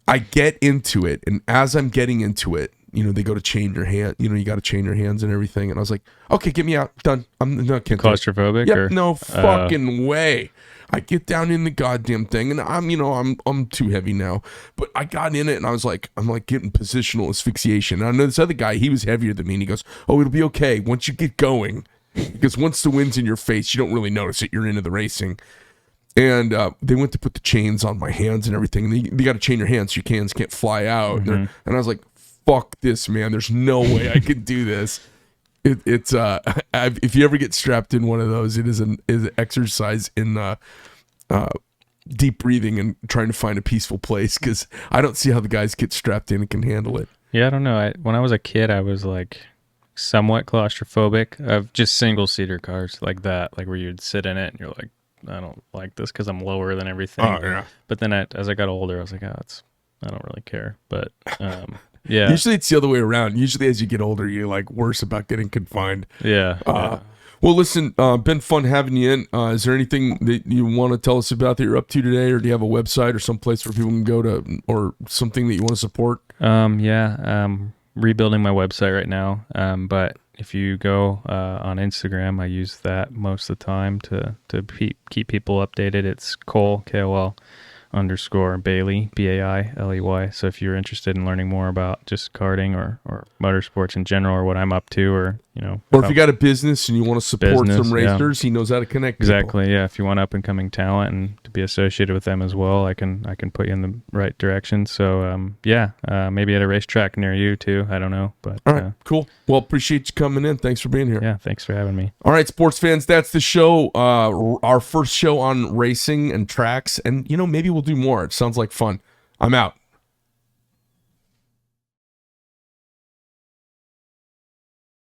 I get into it, and as I'm getting into it, they go to chain your hand. You got to chain your hands and everything. And I was like, okay, get me out. Done. I'm not can't claustrophobic. Yep, no fucking way. I get down in the goddamn thing, and I'm too heavy now. But I got in it, and I'm like getting positional asphyxiation. And I know this other guy, he was heavier than me, and he goes, oh, it'll be okay once you get going, because once the wind's in your face, you don't really notice it. You're into the racing. And they went to put the chains on my hands and everything. And they got to chain your hands so your hands can't fly out. And I was like, fuck this, man. There's no way I could do this. It's if you ever get strapped in one of those, it is an exercise in deep breathing and trying to find a peaceful place, because I don't see how the guys get strapped in and can handle it. Yeah, I don't know. When I was a kid, I was like somewhat claustrophobic of just single-seater cars like that, like where you'd sit in it and you're like, I don't like this because I'm lower than everything. Oh, yeah. But then as I got older, I was like, I don't really care. But yeah. Usually it's the other way around. Usually as you get older, you're like worse about getting confined. Yeah. Well, listen, been fun having you in. Is there anything that you want to tell us about that you're up to today, or do you have a website or someplace where people can go to, or something that you want to support? Rebuilding my website right now. But if you go on Instagram, I use that most of the time to keep people updated. It's Kol, Kol _Bailey, Bailey. So if you're interested in learning more about just karting or motorsports in general, or what I'm up to, or or if you got a business and you want to support some racers, he knows how to connect people. Exactly. Yeah. If you want up and coming talent and to be associated with them as well, I can put you in the right direction. So maybe at a racetrack near you too. I don't know, but all right, cool. Well, appreciate you coming in. Thanks for being here. Yeah, thanks for having me. All right, sports fans, that's the show. Our first show on racing and tracks, and maybe we'll do more. It sounds like fun. I'm out.